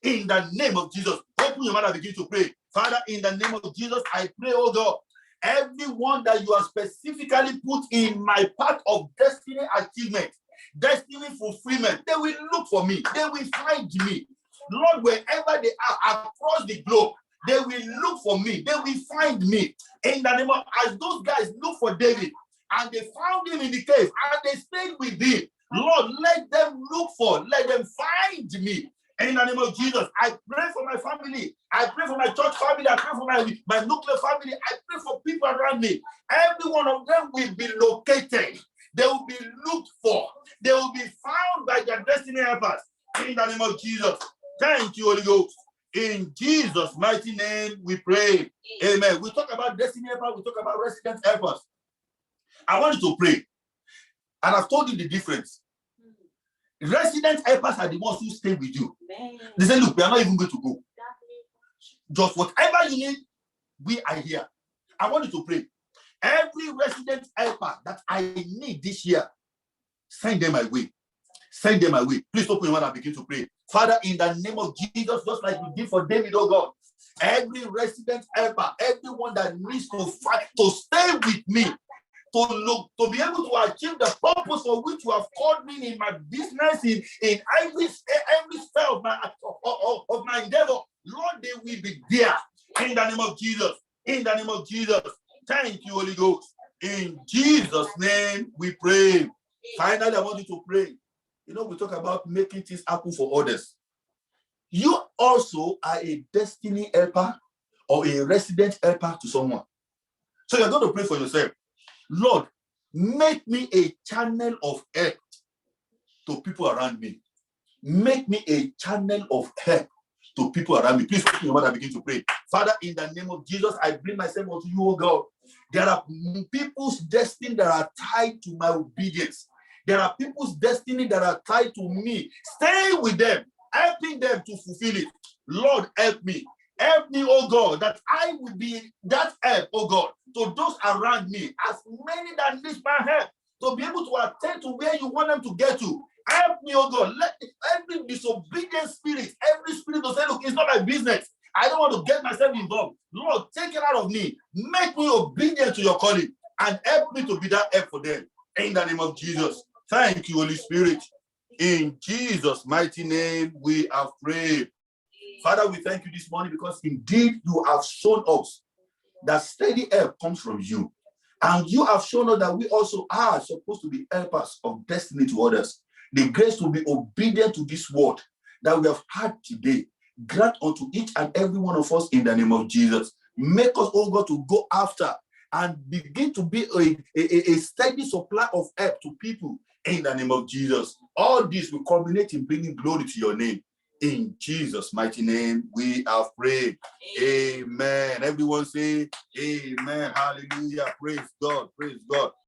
in the name of Jesus. Open your mouth and begin to pray. Father, in the name of Jesus, I pray, oh God, everyone that you have specifically put in my path of destiny achievement, destiny fulfillment, they will look for me. They will find me. Lord, wherever they are across the globe, they will look for me. They will find me. In the name of, as those guys look for David, and they found him in the cave, and they stayed with him. Lord, let them look for, let them find me. In the name of Jesus, I pray for my family. I pray for my church family. I pray for my nuclear family. I pray for people around me. Every one of them will be located. They will be looked for. They will be found by their destiny helpers. In the name of Jesus. Thank you, Holy Ghost. In Jesus' mighty name, we pray. Amen. We talk about destiny helpers. We talk about resident helpers. I want you to pray. And I've told you the difference. Resident helpers are the ones who stay with you. They say, look, we are not even going to go. Just whatever you need, we are here. I want you to pray. Every resident helper that I need this year, send them my way. Send them my way. Please open your mouth and begin to pray. Father, in the name of Jesus, just like you did for David, oh God, every resident helper, everyone that needs to fight, to stay with me, to be able to achieve the purpose for which you have called me in my business, in every sphere of my endeavor, Lord, they will be there. In the name of Jesus. In the name of Jesus. Thank you, Holy Ghost. In Jesus' name we pray. Finally, I want you to pray. You know, we talk about making things happen for others. You also are a destiny helper or a resident helper to someone. So you're going to pray for yourself. Lord, make me a channel of help to people around me. Make me a channel of help to people around me. Please open your mouth and begin to pray. Father, in the name of Jesus, I bring myself unto you, oh God. There are people's destiny that are tied to my obedience. There are people's destiny that are tied to me. Stay with them, helping them to fulfill it. Lord, help me. Help me, oh God, that I will be that help, oh God, to those around me, as many that need my help, to be able to attend to where you want them to get to. Help me, oh God. Let every disobedient spirit, every spirit to say, look, it's not my business. I don't want to get myself involved. Lord, take it out of me. Make me obedient to your calling and help me to be that help for them. In the name of Jesus. Thank you, Holy Spirit. In Jesus' mighty name, we have prayed. Father, we thank you this morning because indeed you have shown us that steady help comes from you. And you have shown us that we also are supposed to be helpers of destiny to others. The grace to be obedient to this word that we have had today, grant unto each and every one of us in the name of Jesus. Make us, oh God, to go after and begin to be a steady supply of help to people in the name of Jesus. All this will culminate in bringing glory to your name. In Jesus' mighty name, we have prayed. Amen. Everyone say amen. Hallelujah. Praise God. Praise God.